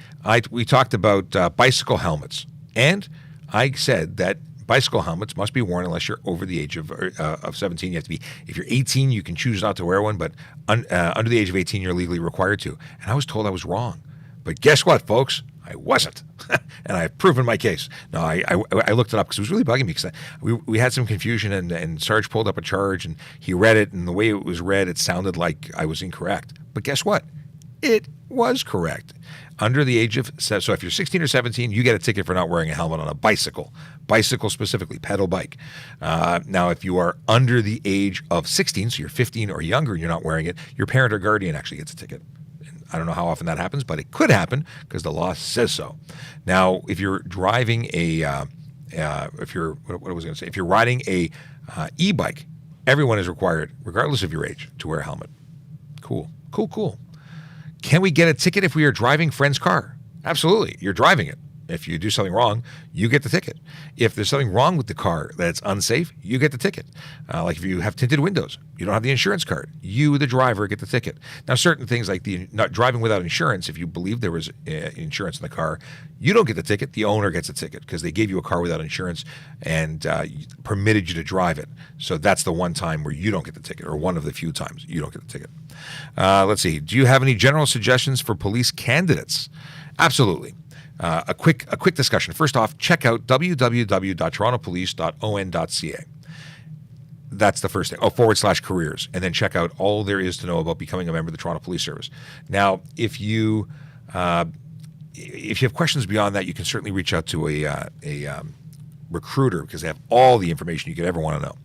we talked about bicycle helmets, and I said that bicycle helmets must be worn unless you're over the age of 17. You have to be, if you're 18, you can choose not to wear one, but under the age of 18, you're legally required to. And I was told I was wrong. But guess what, folks? I wasn't, and I've proven my case. No, I looked it up because it was really bugging me because we had some confusion, and Sarge pulled up a charge, and he read it, and the way it was read, it sounded like I was incorrect. But guess what? It was correct. Under the age of, so if you're 16 or 17, you get a ticket for not wearing a helmet on a bicycle specifically, pedal bike. Now, if you are under the age of 16, so you're 15 or younger and you're not wearing it, your parent or guardian actually gets a ticket. I don't know how often that happens, but it could happen because the law says so. Now, if you're driving if you're riding a e-bike, everyone is required, regardless of your age, to wear a helmet. Cool. Can we get a ticket if we are driving friend's car? Absolutely. You're driving it. If you do something wrong, you get the ticket. If there's something wrong with the car that's unsafe, you get the ticket. Like if you have tinted windows, you don't have the insurance card, you, the driver, get the ticket. Now, certain things like the not driving without insurance, if you believe there was insurance in the car, you don't get the ticket. The owner gets a ticket because they gave you a car without insurance and permitted you to drive it. So that's the one time where you don't get the ticket, or one of the few times you don't get the ticket. Let's see. Do you have any general suggestions for police candidates? Absolutely. A quick discussion. First off, check out www.torontopolice.on.ca. That's the first thing. /careers. And then check out all there is to know about becoming a member of the Toronto Police Service. Now, if you have questions beyond that, you can certainly reach out to a recruiter because they have all the information you could ever want to know.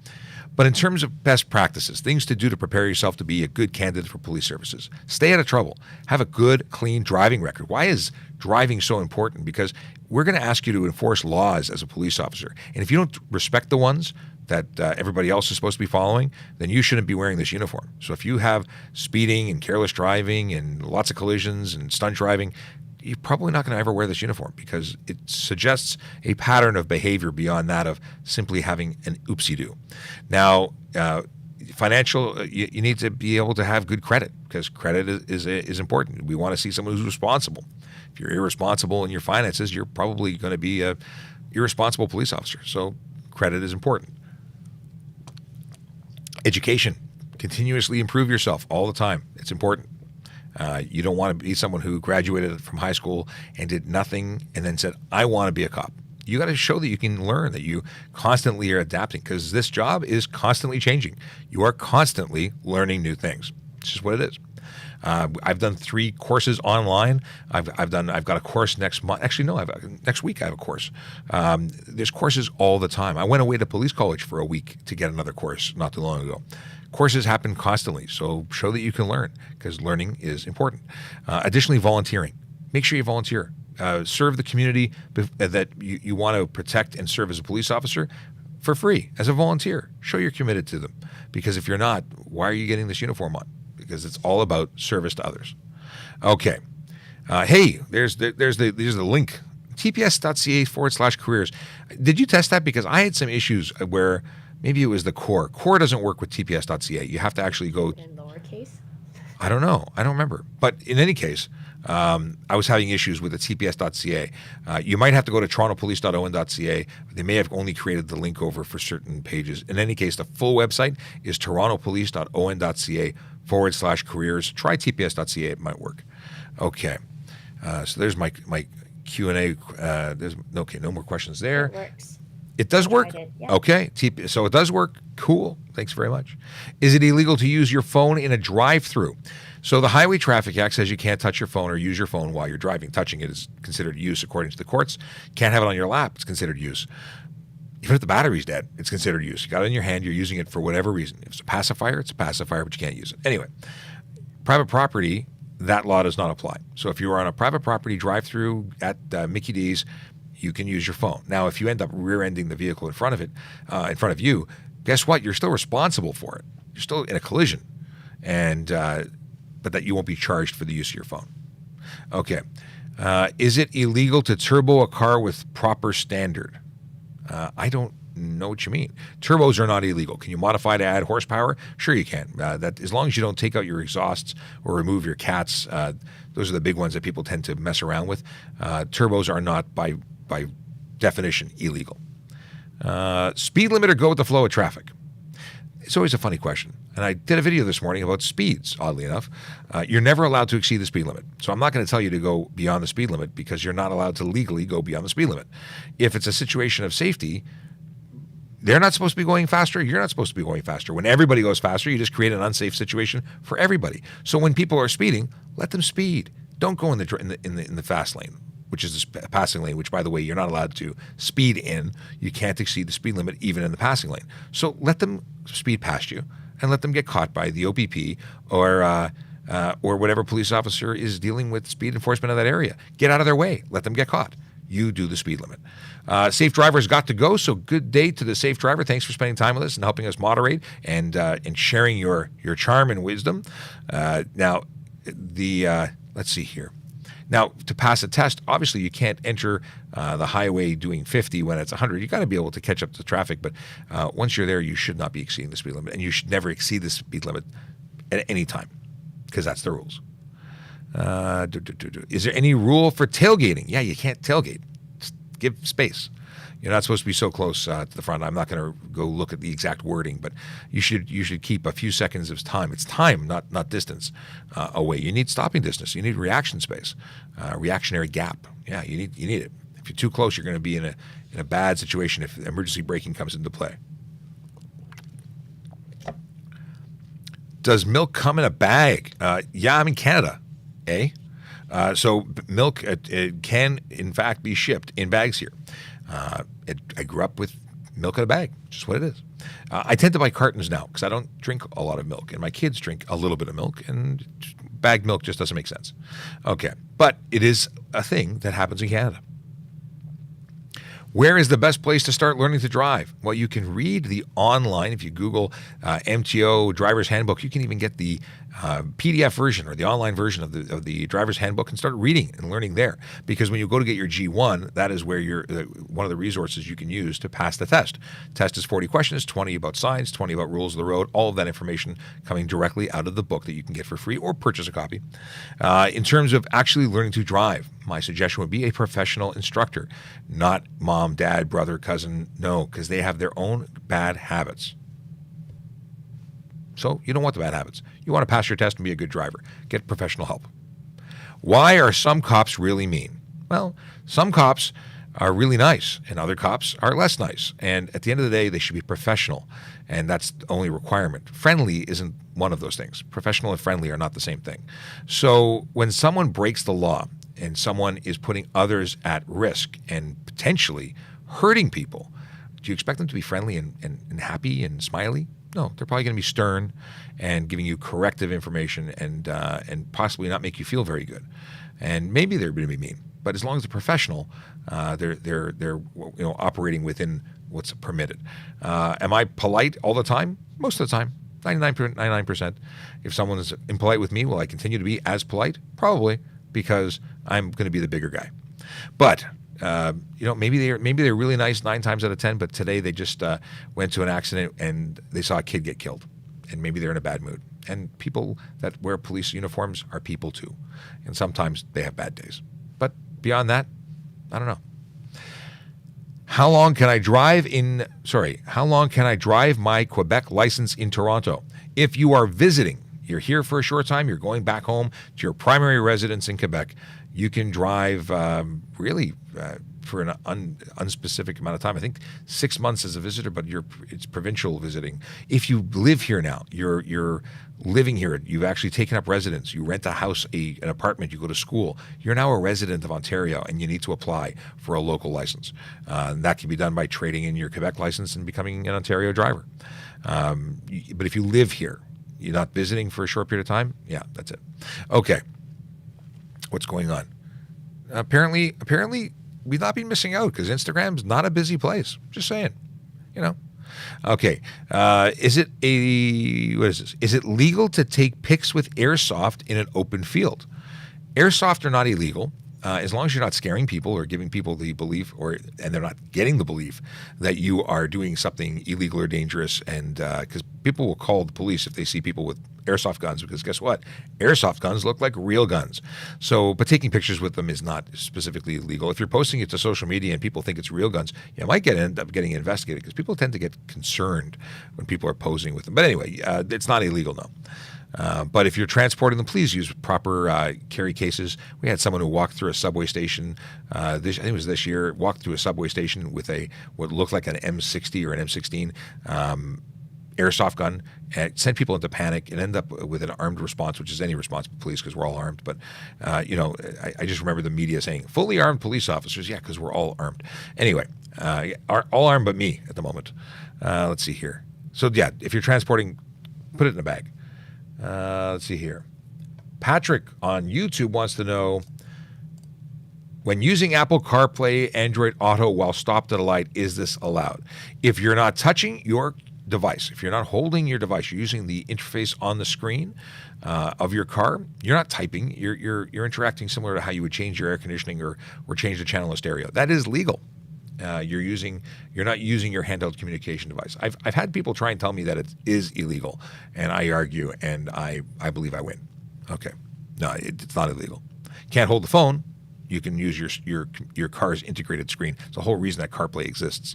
But in terms of best practices, things to do to prepare yourself to be a good candidate for police services, stay out of trouble. Have a good, clean driving record. Why is driving so important? Because we're going to ask you to enforce laws as a police officer. And if you don't respect the ones that everybody else is supposed to be following, then you shouldn't be wearing this uniform. So if you have speeding and careless driving and lots of collisions and stunt driving, you're probably not going to ever wear this uniform because it suggests a pattern of behavior beyond that of simply having an oopsie-doo. Now, financial, you need to be able to have good credit because credit is important. We want to see someone who's responsible. If you're irresponsible in your finances, you're probably going to be an irresponsible police officer. So credit is important. Education. Continuously improve yourself all the time. It's important. You don't want to be someone who graduated from high school and did nothing and then said, I want to be a cop. You got to show that you can learn, that you constantly are adapting because this job is constantly changing. You are constantly learning new things. It's just what it is. I've done 3 courses online. I've got a course next month. Actually, no, next week I have a course. There's courses all the time. I went away to police college for a week to get another course not too long ago. Courses happen constantly, so show that you can learn because learning is important. Additionally, volunteering. Make sure you volunteer. Serve the community that you want to protect and serve as a police officer for free as a volunteer. Show you're committed to them because if you're not, why are you getting this uniform on? Because it's all about service to others. Okay. Hey, there's the link tps.ca/careers. Did you test that? Because I had some issues where maybe it was the core. Core doesn't work with tps.ca. You have to actually go. In lowercase? I don't know. I don't remember. But in any case, I was having issues with the tps.ca. You might have to go to torontopolice.on.ca. They may have only created the link over for certain pages. In any case, the full website is torontopolice.on.ca/careers. Try tps.ca. It might work. Okay. So there's my Q&A. No more questions there. It works. It does work? Tried it, yeah. Okay. So it does work. Cool. Thanks very much. Is it illegal to use your phone in a drive-through? So the Highway Traffic Act says you can't touch your phone or use your phone while you're driving. Touching it is considered use according to the courts. Can't have it on your lap. It's considered use. Even if the battery's dead, it's considered use. You got it in your hand. You're using it for whatever reason. If it's a pacifier, it's a pacifier, but you can't use it. Anyway, private property, that law does not apply. So if you are on a private property drive-through at Mickey D's, you can use your phone. Now, if you end up rear-ending the vehicle in front of you, guess what? You're still responsible for it. You're still in a collision, but that you won't be charged for the use of your phone. Okay. Is it illegal to turbo a car with proper standard? I don't know what you mean. Turbos are not illegal. Can you modify to add horsepower? Sure you can. That as long as you don't take out your exhausts or remove your cats, those are the big ones that people tend to mess around with. Turbos are not by definition illegal. Speed limit or go with the flow of traffic? It's always a funny question. And I did a video this morning about speeds, oddly enough. You're never allowed to exceed the speed limit. So I'm not going to tell you to go beyond the speed limit because you're not allowed to legally go beyond the speed limit. If it's a situation of safety, they're not supposed to be going faster. You're not supposed to be going faster. When everybody goes faster, you just create an unsafe situation for everybody. So when people are speeding, let them speed. Don't go in the fast lane, which is the passing lane, which, by the way, you're not allowed to speed in. You can't exceed the speed limit even in the passing lane. So let them speed past you and let them get caught by the OPP or whatever police officer is dealing with speed enforcement of that area. Get out of their way. Let them get caught. You do the speed limit. Safe Driver's got to go, so good day to the Safe Driver. Thanks for spending time with us and helping us moderate and sharing your charm and wisdom. Let's see here. Now, to pass a test, obviously you can't enter the highway doing 50 when it's 100. You got to be able to catch up to traffic, but once you're there, you should not be exceeding the speed limit, and you should never exceed the speed limit at any time because that's the rules. Is there any rule for tailgating? Yeah, you can't tailgate. Just give space. You're not supposed to be so close to the front. I'm not going to go look at the exact wording, but you should keep a few seconds of time. It's time, not distance away. You need stopping distance. You need reaction space, reactionary gap. Yeah, you need it. If you're too close, you're going to be in a bad situation if emergency braking comes into play. Does milk come in a bag? Yeah, I'm in Canada. So milk it can, in fact, be shipped in bags here. I grew up with milk in a bag, just what it is. I tend to buy cartons now because I don't drink a lot of milk, and my kids drink a little bit of milk, and bagged milk just doesn't make sense. Okay, but it is a thing that happens in Canada. Where is the best place to start learning to drive? Well, you can read the online. If you Google MTO Driver's Handbook, you can even get the PDF version or the online version of the Driver's Handbook and start reading and learning there. Because when you go to get your G1, that is where you're one of the resources you can use to pass the test. Test is 40 questions, 20 about signs, 20 about rules of the road, all of that information coming directly out of the book that you can get for free or purchase a copy. In terms of actually learning to drive, my suggestion would be a professional instructor, not mom, dad, brother, cousin. No, because they have their own bad habits. So you don't want the bad habits. You want to pass your test and be a good driver. Get professional help. Why are some cops really mean? Well, some cops are really nice and other cops are less nice. And at the end of the day, they should be professional. And that's the only requirement. Friendly isn't one of those things. Professional and friendly are not the same thing. So when someone breaks the law and someone is putting others at risk and potentially hurting people, do you expect them to be friendly and happy and smiley? No, they're probably going to be stern and giving you corrective information and possibly not make you feel very good. And maybe they're going to be mean, but as long as they're professional, they're operating within what's permitted. Am I polite all the time? Most of the time, 99%. If someone is impolite with me, will I continue to be as polite? Probably, because I'm going to be the bigger guy. But Maybe they're really nice 9 times out of 10, but today they just went to an accident and they saw a kid get killed, and maybe they're in a bad mood. And people that wear police uniforms are people too, and sometimes they have bad days. But beyond that, I don't know. How long can I drive my Quebec license in Toronto? If you are visiting, you're here for a short time, you're going back home to your primary residence in Quebec, you can drive for an unspecific amount of time. I think 6 months as a visitor, but it's provincial visiting. If you live here now, you're living here, you've actually taken up residence, you rent a house, an apartment, you go to school, you're now a resident of Ontario and you need to apply for a local license. That can be done by trading in your Quebec license and becoming an Ontario driver. But if you live here, you're not visiting for a short period of time, yeah, that's it. Okay. What's going on? Apparently, we've not been missing out because Instagram's not a busy place. Just saying, Okay. Is it legal to take pics with airsoft in an open field? Airsoft are not illegal. As long as you're not scaring people or giving people the belief, and they're not getting the belief that you are doing something illegal or dangerous, and because people will call the police if they see people with airsoft guns, because guess what? Airsoft guns look like real guns. So, but taking pictures with them is not specifically illegal. If you're posting it to social media and people think it's real guns, you might end up getting investigated because people tend to get concerned when people are posing with them. But anyway, it's not illegal, no. But if you're transporting them, please use proper carry cases. We had someone who walked through a subway station, I think it was this year, walked through a subway station with what looked like an M60 or an M16 airsoft gun, and it sent people into panic and ended up with an armed response, which is any response from police because we're all armed. But, I just remember the media saying, fully armed police officers. Yeah, because we're all armed. Anyway, all armed but me at the moment. Let's see here. So, yeah, if you're transporting, put it in a bag. Let's see here. Patrick on YouTube wants to know, when using Apple CarPlay, Android Auto while stopped at a light, is this allowed? If you're not touching your device, if you're not holding your device, you're using the interface on the screen of your car, you're not typing, you're interacting similar to how you would change your air conditioning or change the channel of stereo. That is legal. You're not using your handheld communication device. I've had people try and tell me that it is illegal, and I argue, and I believe I win. Okay, no, it's not illegal. Can't hold the phone. You can use your car's integrated screen. It's the whole reason that CarPlay exists.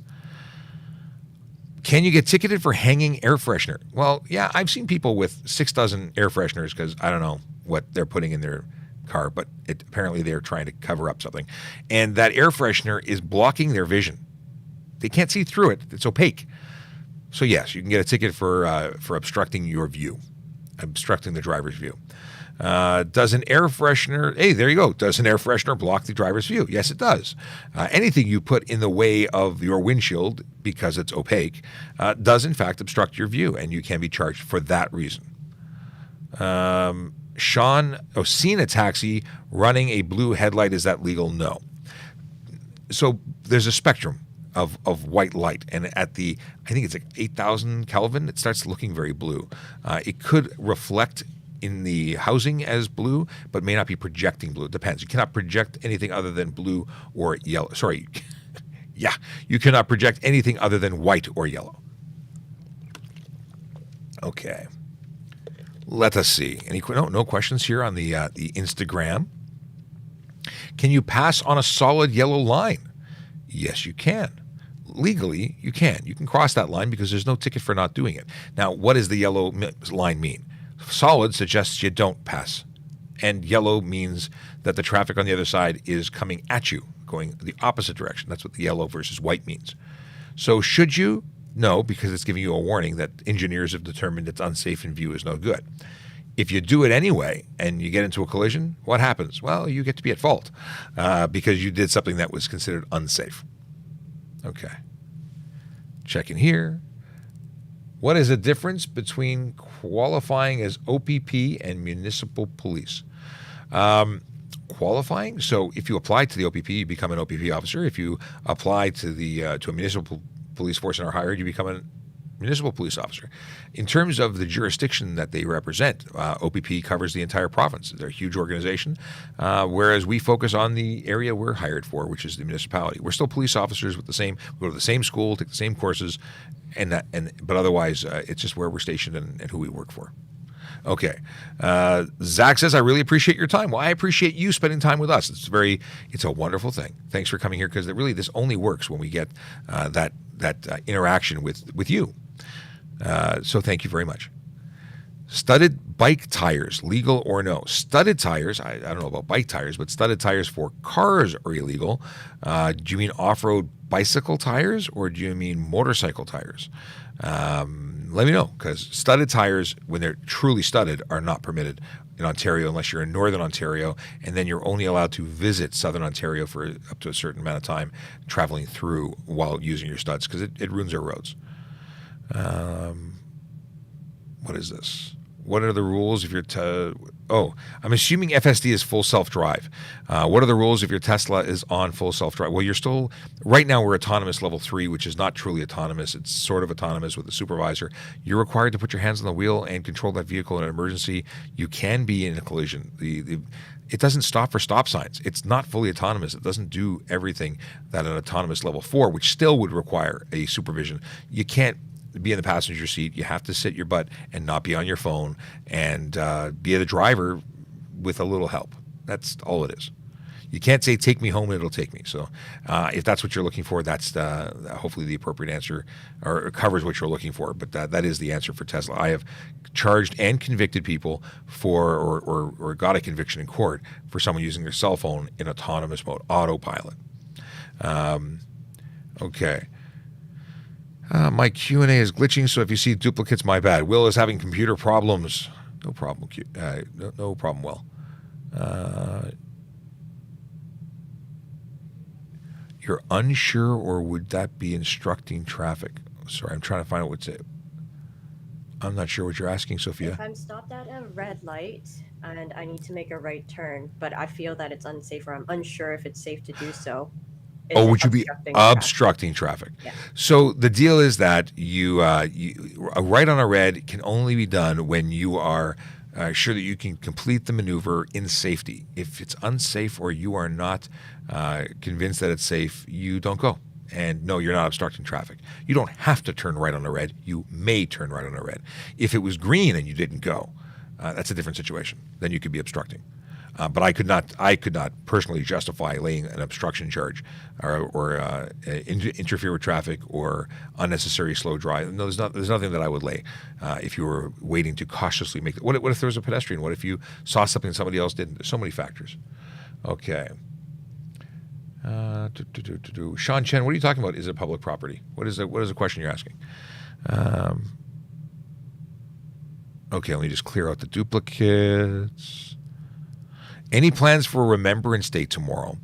Can you get ticketed for hanging air freshener? Well, yeah, I've seen people with 6 dozen air fresheners because I don't know what they're putting in their car, but apparently they're trying to cover up something. And that air freshener is blocking their vision. They can't see through it. It's opaque. So yes, you can get a ticket for obstructing your view, obstructing the driver's view. Does an air freshener, hey, there you go. Does an air freshener block the driver's view? Yes, it does. Anything you put in the way of your windshield because it's opaque does in fact obstruct your view, and you can be charged for that reason. Sean, seen a taxi running a blue headlight, is that legal? No. So there's a spectrum of white light, and I think it's like 8,000 Kelvin, it starts looking very blue. It could reflect in the housing as blue, but may not be projecting blue. It depends. You cannot project anything other than blue or yellow. Sorry. Yeah, you cannot project anything other than white or yellow. Okay. Let us see. No questions here on the Instagram. Can you pass on a solid yellow line? Yes, you can. Legally, you can. You can cross that line because there's no ticket for not doing it. Now, what does the yellow line mean? Solid suggests you don't pass. And yellow means that the traffic on the other side is coming at you, going the opposite direction. That's what the yellow versus white means. So should you? No, because it's giving you a warning that engineers have determined it's unsafe in view is no good. If you do it anyway and you get into a collision, what happens? Well, you get to be at fault because you did something that was considered unsafe. Okay. Checking here. What is the difference between qualifying as OPP and municipal police? Qualifying, so if you apply to the OPP, you become an OPP officer. If you apply to a municipal police force and are hired, you become an municipal police officer. In terms of the jurisdiction that they represent, OPP covers the entire province. They're a huge organization, whereas we focus on the area we're hired for, which is the municipality. We're still police officers with we go to the same school, take the same courses, but otherwise it's just where we're stationed and who we work for. Okay. Zach says, I really appreciate your time. Well, I appreciate you spending time with us. It's a wonderful thing. Thanks for coming here, because this only works when we get that interaction with you. So thank you very much. Studded bike tires, legal or no? Studded tires, I don't know about bike tires, but studded tires for cars are illegal. Do you mean off-road bicycle tires, or do you mean motorcycle tires? Let me know, because studded tires, when they're truly studded, are not permitted in Ontario unless you're in Northern Ontario, and then you're only allowed to visit Southern Ontario for up to a certain amount of time traveling through while using your studs, because it ruins our roads. What is this? What are the rules if you're I'm assuming FSD is full self-drive. What are the rules if your Tesla is on full self-drive? Well, you're still, right now we're autonomous level 3, which is not truly autonomous. It's sort of autonomous with a supervisor. You're required to put your hands on the wheel and control that vehicle in an emergency. You can be in a collision. It doesn't stop for stop signs. It's not fully autonomous. It doesn't do everything that an autonomous level 4, which still would require a supervision. You can't be in the passenger seat. You have to sit your butt and not be on your phone, and be the driver with a little help. That's all it is. You can't say, take me home and it'll take me. So if that's what you're looking for, that's hopefully the appropriate answer, or covers what you're looking for. But that is the answer for Tesla. I have charged and convicted people for, or got a conviction in court for someone using their cell phone in autonomous mode, autopilot. Okay. My Q&A is glitching, so if you see duplicates, my bad. Will is having computer problems. No problem, no problem, Will. You're unsure, or would that be instructing traffic? Sorry, I'm trying to find out what's it. I'm not sure what you're asking, Sophia. If I'm stopped at a red light and I need to make a right turn, but I feel that it's unsafe, or I'm unsure if it's safe to do so. Would you be obstructing traffic? Yeah. So the deal is that you a right on a red can only be done when you are sure that you can complete the maneuver in safety. If it's unsafe, or you are not convinced that it's safe, you don't go. And no, you're not obstructing traffic. You don't have to turn right on a red. You may turn right on a red. If it was green and you didn't go, that's a different situation. Then you could be obstructing. But I could not personally justify laying an obstruction charge or interfere with traffic or unnecessary slow drive. No, there's nothing that I would lay if you were waiting to cautiously make. What if there was a pedestrian? What if you saw something somebody else didn't? There's so many factors. Okay. Sean Chen, what are you talking about? Is it public property? What is the question you're asking? Okay, let me just clear out the duplicates. Any plans for Remembrance Day tomorrow?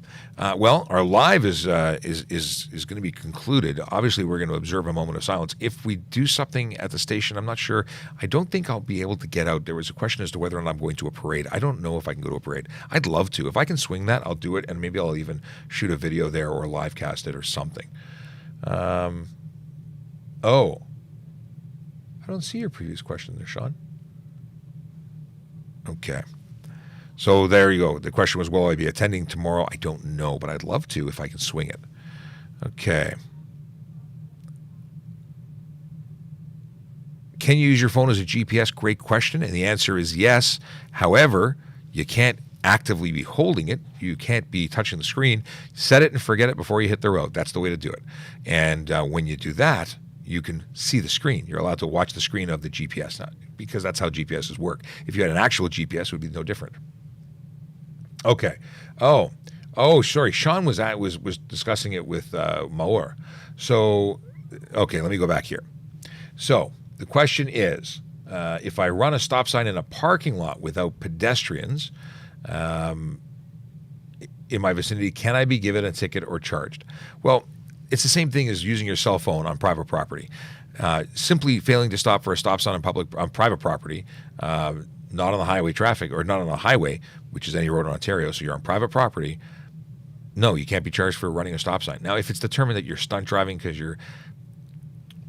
Well, our live is going to be concluded. Obviously, we're going to observe a moment of silence. If we do something at the station, I'm not sure. I don't think I'll be able to get out. There was a question as to whether or not I'm going to a parade. I don't know if I can go to a parade. I'd love to. If I can swing that, I'll do it, and maybe I'll even shoot a video there or live cast it or something. I don't see your previous question there, Sean. Okay. So there you go. The question was, will I be attending tomorrow? I don't know, but I'd love to if I can swing it. Okay. Can you use your phone as a GPS? Great question. And the answer is yes. However, you can't actively be holding it. You can't be touching the screen. Set it and forget it before you hit the road. That's the way to do it. And when you do that, you can see the screen. You're allowed to watch the screen of the GPS now, because that's how GPSs work. If you had an actual GPS, it would be no different. Okay. Sorry. Sean was discussing it with Maor. So, okay, let me go back here. So the question is, if I run a stop sign in a parking lot without pedestrians in my vicinity, can I be given a ticket or charged? Well, it's the same thing as using your cell phone on private property. Simply failing to stop for a stop sign on private property, not on the highway traffic, or not on the highway, which is any road in Ontario, so you're on private property, no, you can't be charged for running a stop sign. Now, if it's determined that you're stunt driving because you're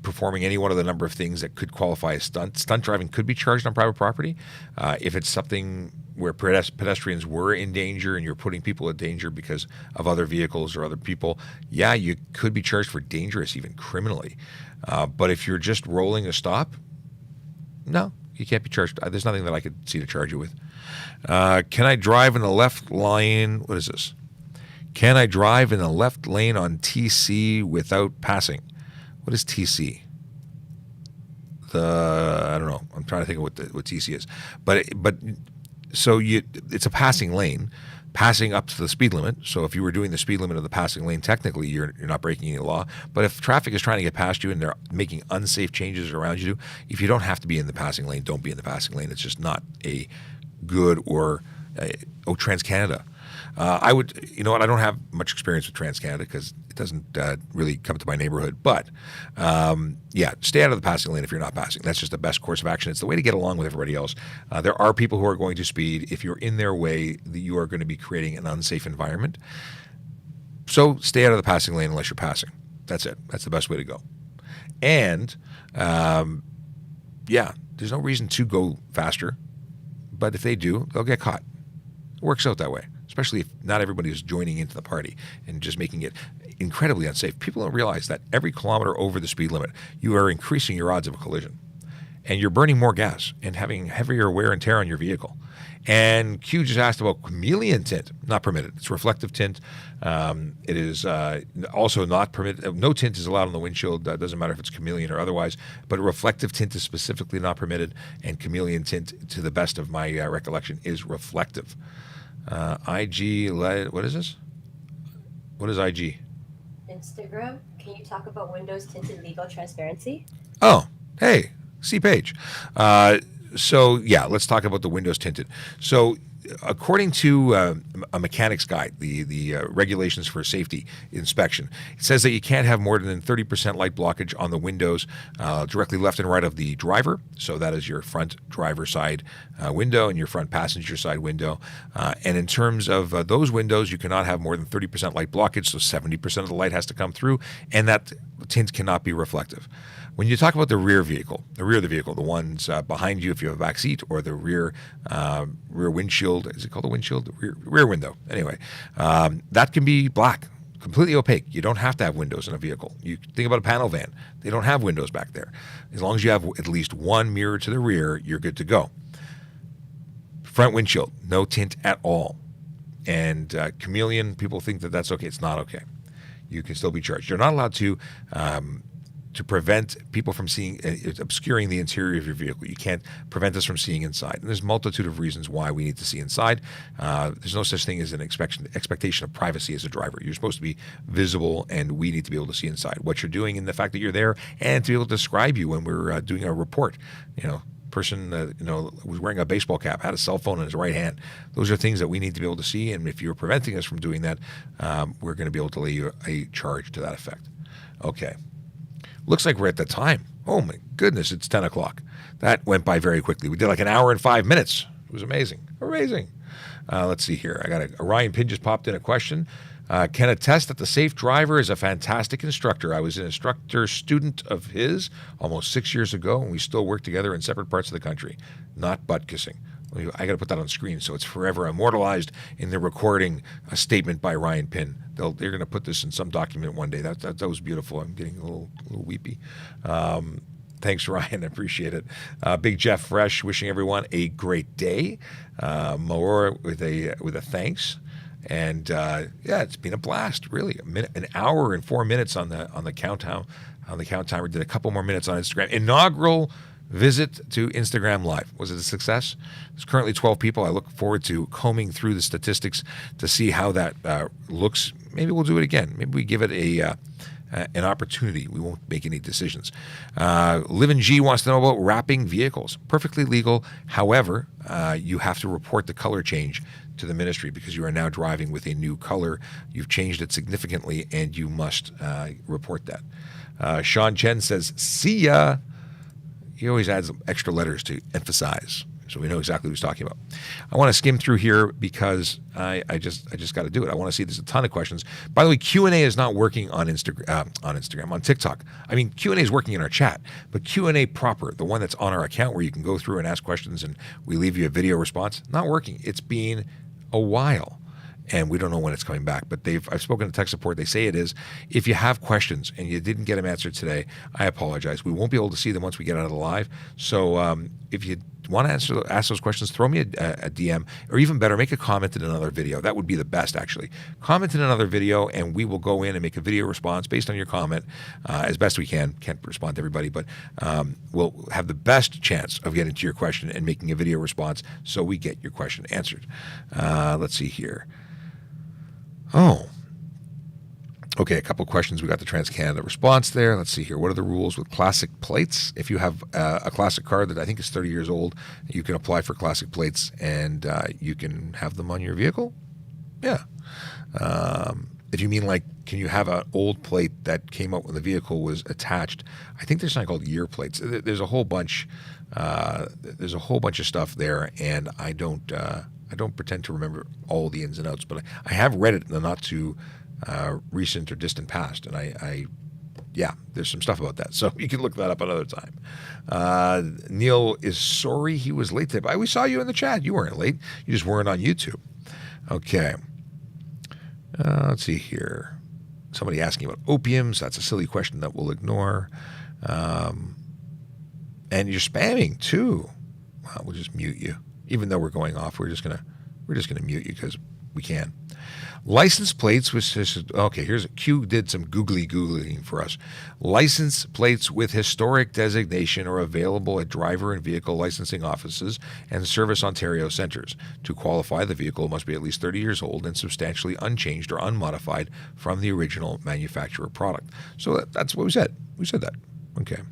performing any one of the number of things that could qualify as stunt. Stunt driving could be charged on private property. If it's something where pedestrians were in danger and you're putting people in danger because of other vehicles or other people, yeah, you could be charged for dangerous, even criminally. But if you're just rolling a stop, no, you can't be charged. There's nothing that I could see to charge you with. Can I drive in the left lane? What is this? Can I drive in the left lane on TC without passing? What is TC? I don't know. I'm trying to think of what TC is. But so it's a passing lane, passing up to the speed limit. So if you were doing the speed limit of the passing lane, technically you're not breaking any law. But if traffic is trying to get past you and they're making unsafe changes around you, if you don't have to be in the passing lane, don't be in the passing lane. It's just not a good or TransCanada. I would, you know what? I don't have much experience with TransCanada because it doesn't really come to my neighborhood. But yeah, stay out of the passing lane if you're not passing. That's just the best course of action. It's the way to get along with everybody else. There are people who are going to speed. If you're in their way, you are going to be creating an unsafe environment. So stay out of the passing lane unless you're passing. That's it. That's the best way to go. And yeah, there's no reason to go faster. But if they do, they'll get caught. It works out that way, especially if not everybody is joining into the party and just making it incredibly unsafe. People don't realize that every kilometer over the speed limit, you are increasing your odds of a collision. And you're burning more gas and having heavier wear and tear on your vehicle. And Q just asked about chameleon tint. Not permitted. It's reflective tint. It is also not permitted. No tint is allowed on the windshield. Doesn't matter if it's chameleon or otherwise. But reflective tint is specifically not permitted. And chameleon tint, to the best of my recollection, is reflective. IG, what is this? What is IG? Instagram, can you talk about Windows tinted legal transparency? Oh, hey, see page. So yeah, let's talk about the windows tinted. So according to a mechanic's guide, the regulations for safety inspection, it says that you can't have more than 30% light blockage on the windows directly left and right of the driver. So that is your front driver side window and your front passenger side window. And in terms of those windows, you cannot have more than 30% light blockage. So 70% of the light has to come through, and that tint cannot be reflective. When you talk about the rear of the vehicle, the ones behind you if you have a back seat, or the rear windshield, is it called a windshield? The rear window. Anyway, that can be black, completely opaque. You don't have to have windows in a vehicle. You think about a panel van. They don't have windows back there. As long as you have at least one mirror to the rear, you're good to go. Front windshield, no tint at all. And chameleon, people think that that's okay. It's not okay. You can still be charged. You're not allowed to prevent people from seeing, obscuring the interior of your vehicle. You can't prevent us from seeing inside. And there's a multitude of reasons why we need to see inside. There's no such thing as an expectation of privacy as a driver. You're supposed to be visible, and we need to be able to see inside what you're doing and the fact that you're there, and to be able to describe you when we're doing a report. Person was wearing a baseball cap, had a cell phone in his right hand. Those are things that we need to be able to see, and if you're preventing us from doing that, we're going to be able to lay you a charge to that effect. Okay. Looks like we're at the time. Oh my goodness, it's 10 o'clock. That went by very quickly. We did like an hour and 5 minutes. It was amazing. Amazing. Let's see here. I got Ryan Pin just popped in a question. Can attest that the safe driver is a fantastic instructor. I was an instructor student of his almost 6 years ago, and we still work together in separate parts of the country. Not butt kissing. I got to put that on screen so it's forever immortalized in the recording, a statement by Ryan Pin. They're going to put this in some document one day. That was beautiful. I'm getting a little weepy. Thanks, Ryan. I appreciate it. Big Jeff Fresh wishing everyone a great day. Maura with a thanks. And yeah, it's been a blast. Really, an hour and 4 minutes on the countdown. On the count timer, did a couple more minutes on Instagram. Inaugural visit to Instagram Live. Was it a success? There's currently 12 people. I look forward to combing through the statistics to see how that looks. Maybe we'll do it again. Maybe we give it an opportunity. We won't make any decisions. Livin' G wants to know about wrapping vehicles. Perfectly legal. However, you have to report the color change to the ministry because you are now driving with a new color. You've changed it significantly, and you must report that. Sean Chen says, see ya. He always adds extra letters to emphasize. So we know exactly what he's talking about. I want to skim through here because I just got to do it. I want to see there's a ton of questions. By the way, Q&A is not working on Instagram, on TikTok. I mean, Q&A is working in our chat, but Q&A proper, the one that's on our account where you can go through and ask questions and we leave you a video response, not working. It's been a while. And we don't know when it's coming back, but I've spoken to tech support. They say it is. If you have questions and you didn't get them answered today, I apologize. We won't be able to see them once we get out of the live. So if you want to ask those questions, throw me a DM, or even better, make a comment in another video. That would be the best, actually. Comment in another video, and we will go in and make a video response based on your comment as best we can. Can't respond to everybody, but we'll have the best chance of getting to your question and making a video response so we get your question answered. Let's see here. Oh, okay, a couple of questions. We got the TransCanada response there. Let's see here. What are the rules with classic plates? If you have a classic car that I think is 30 years old, you can apply for classic plates and you can have them on your vehicle? Yeah. If you mean like, can you have an old plate that came out when the vehicle was attached? I think there's something called year plates. There's a whole bunch. There's a whole bunch of stuff there, and I don't pretend to remember all the ins and outs, but I have read it in the not too recent or distant past, and yeah, there's some stuff about that. So you can look that up another time. Neil is sorry he was late today. We saw you in the chat. You weren't late. You just weren't on YouTube. Okay. Let's see here. Somebody asking about opiums. That's a silly question that we'll ignore. And you're spamming too. Well, we'll just mute you. Even though we're going off, we're just gonna mute you because we can. License plates with okay. Here's Q did some googling for us. License plates with historic designation are available at driver and vehicle licensing offices and Service Ontario centres. To qualify, the vehicle must be at least 30 years old and substantially unchanged or unmodified from the original manufacturer product. So that's what we said. We said that. Okay.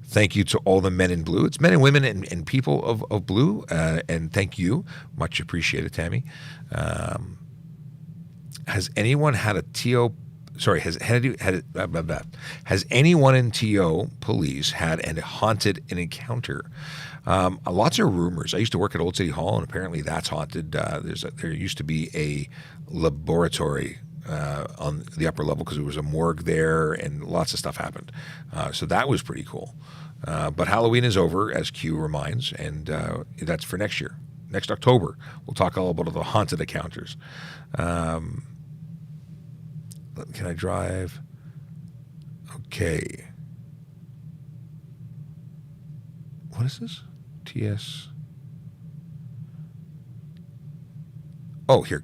Thank you to all the men in blue. It's men and women and people of blue. And thank you. Much appreciated, Tammy. Has anyone had a TO? Sorry, has anyone in TO police had a haunted encounter? Lots of rumors. I used to work at Old City Hall, and apparently that's haunted. There used to be a laboratory on the upper level because there was a morgue there, and lots of stuff happened. So that was pretty cool. But Halloween is over, as Q reminds, and that's for next year. Next October, we'll talk all about the haunted encounters. Can I drive? Okay. What is this? TS. Oh, here,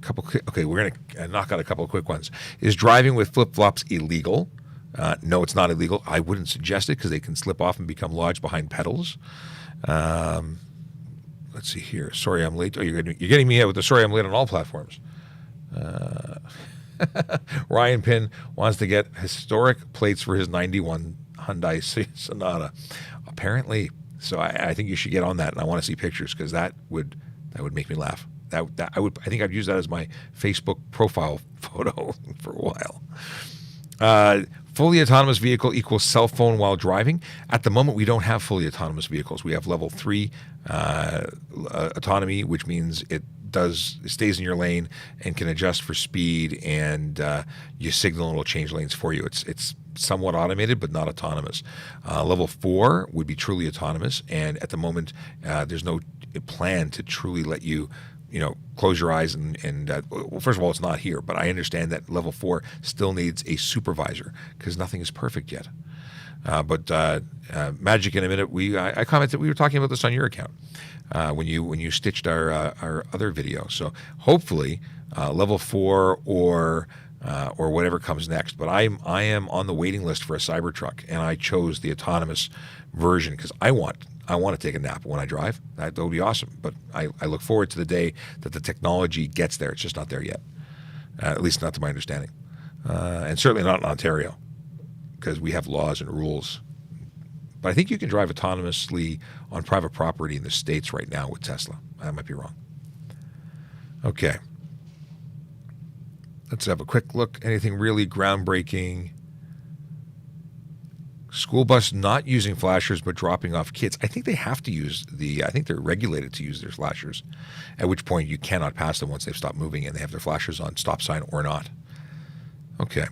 okay, we're going to knock out a couple of quick ones. Is driving with flip-flops illegal? No, it's not illegal. I wouldn't suggest it because they can slip off and become lodged behind pedals. Let's see here. Sorry, I'm late. Oh, you're getting me out with the sorry I'm late on all platforms. Ryan Pinn wants to get historic plates for his 91 Hyundai Sonata. Apparently. So I think you should get on that, and I want to see pictures because that would make me laugh. I think I'd use that as my Facebook profile photo for a while. Fully autonomous vehicle equals cell phone while driving. At the moment, we don't have fully autonomous vehicles. We have level 3 autonomy, which means it stays in your lane and can adjust for speed, and you signal and it'll change lanes for you. It's somewhat automated, but not autonomous. Level 4 would be truly autonomous, and at the moment, there's no plan to truly let you close your eyes and well, first of all, it's not here, but I understand that level 4 still needs a supervisor because nothing is perfect yet. But Magic in a minute, I commented we were talking about this on your account when you stitched our other video. So hopefully level 4 or whatever comes next. But I am on the waiting list for a Cybertruck, and I chose the autonomous version because I want to take a nap when I drive. That would be awesome. But I look forward to the day that the technology gets there. It's just not there yet, at least not to my understanding, and certainly not in Ontario because we have laws and rules. But I think you can drive autonomously on private property in the States right now with Tesla. I might be wrong. Okay. Let's have a quick look. Anything really groundbreaking? School bus not using flashers but dropping off kids. I think they have to use I think they're regulated to use their flashers, at which point you cannot pass them once they've stopped moving and they have their flashers on, stop sign or not. Okay.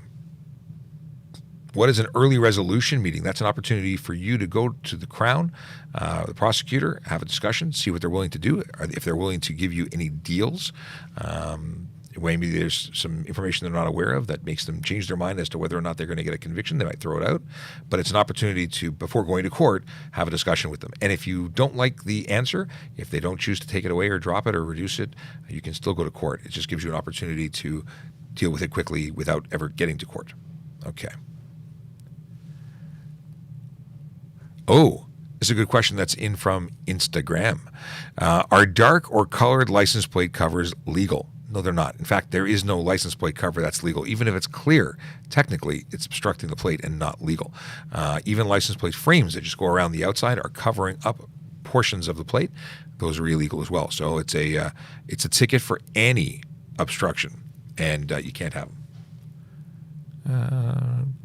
What is an early resolution meeting? That's an opportunity for you to go to the Crown, the prosecutor, have a discussion, see what they're willing to do, if they're willing to give you any deals. Maybe there's some information they're not aware of that makes them change their mind as to whether or not they're going to get a conviction. They might throw it out. But it's an opportunity to, before going to court, have a discussion with them. And if you don't like the answer, if they don't choose to take it away or drop it or reduce it, you can still go to court. It just gives you an opportunity to deal with it quickly without ever getting to court. Okay. Oh, this is a good question that's in from Instagram. Are dark or colored license plate covers legal? No, they're not. In fact, there is no license plate cover that's legal. Even if it's clear, technically, it's obstructing the plate and not legal. Even license plate frames that just go around the outside are covering up portions of the plate. Those are illegal as well. So it's a ticket for any obstruction, and you can't have them.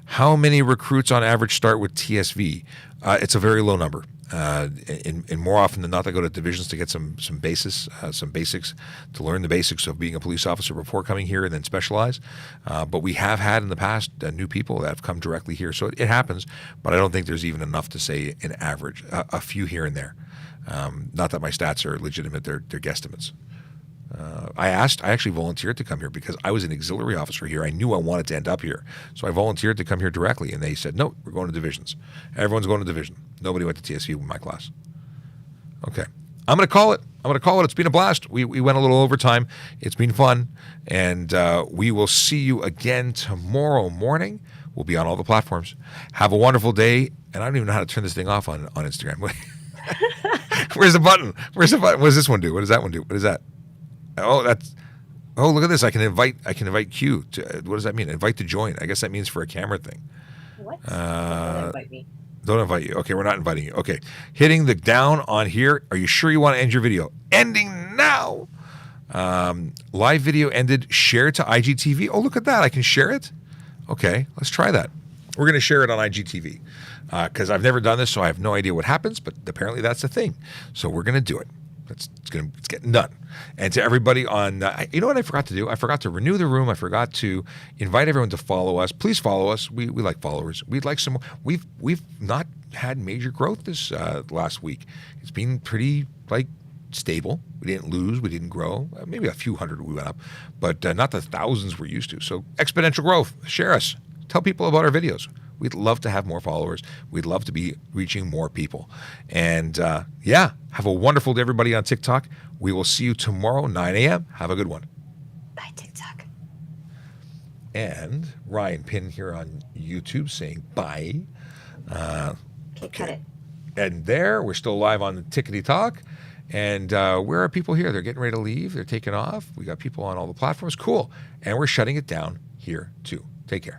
How many recruits on average start with TSV? It's a very low number. And more often than not, they go to divisions to get some basics, to learn the basics of being a police officer before coming here and then specialize. But we have had in the past new people that have come directly here. So it happens, but I don't think there's even enough to say an average, a few here and there. Not that my stats are legitimate, they're guesstimates. I actually volunteered to come here because I was an auxiliary officer here. I knew I wanted to end up here. So I volunteered to come here directly, and they said, no, we're going to divisions. Everyone's going to division. Nobody went to TSV in my class. Okay. I'm going to call it. It's been a blast. We went a little overtime. It's been fun. And we will see you again tomorrow morning. We'll be on all the platforms. Have a wonderful day. And I don't even know how to turn this thing off on Instagram. Where's the button? What does this one do? What does that one do? What is that? Oh, look at this. I can invite Q to, what does that mean? Invite to join. I guess that means for a camera thing. What? Don't invite me. Don't invite you. Okay, we're not inviting you. Okay. Hitting the down on here. Are you sure you want to end your video? Ending now. Live video ended. Share to IGTV. Oh, look at that. I can share it. Okay, let's try that. We're going to share it on IGTV because I've never done this, so I have no idea what happens, but apparently that's the thing. So we're going to do it. It's getting done. And to everybody on, you know what I forgot to do? I forgot to renew the room. I forgot to invite everyone to follow us. Please follow us. We like followers. We'd like some more. We've not had major growth this last week. It's been pretty stable. We didn't lose. We didn't grow. Maybe a few hundred we went up, but not the thousands we're used to. So exponential growth. Share us. Tell people about our videos. We'd love to have more followers. We'd love to be reaching more people. And have a wonderful day, everybody, on TikTok. We will see you tomorrow, 9 a.m. Have a good one. Bye, TikTok. And Ryan Pinn here on YouTube saying bye. Okay, cut it. And we're still live on the Tickety Talk. And where are people here? They're getting ready to leave. They're taking off. We got people on all the platforms. Cool. And we're shutting it down here, too. Take care.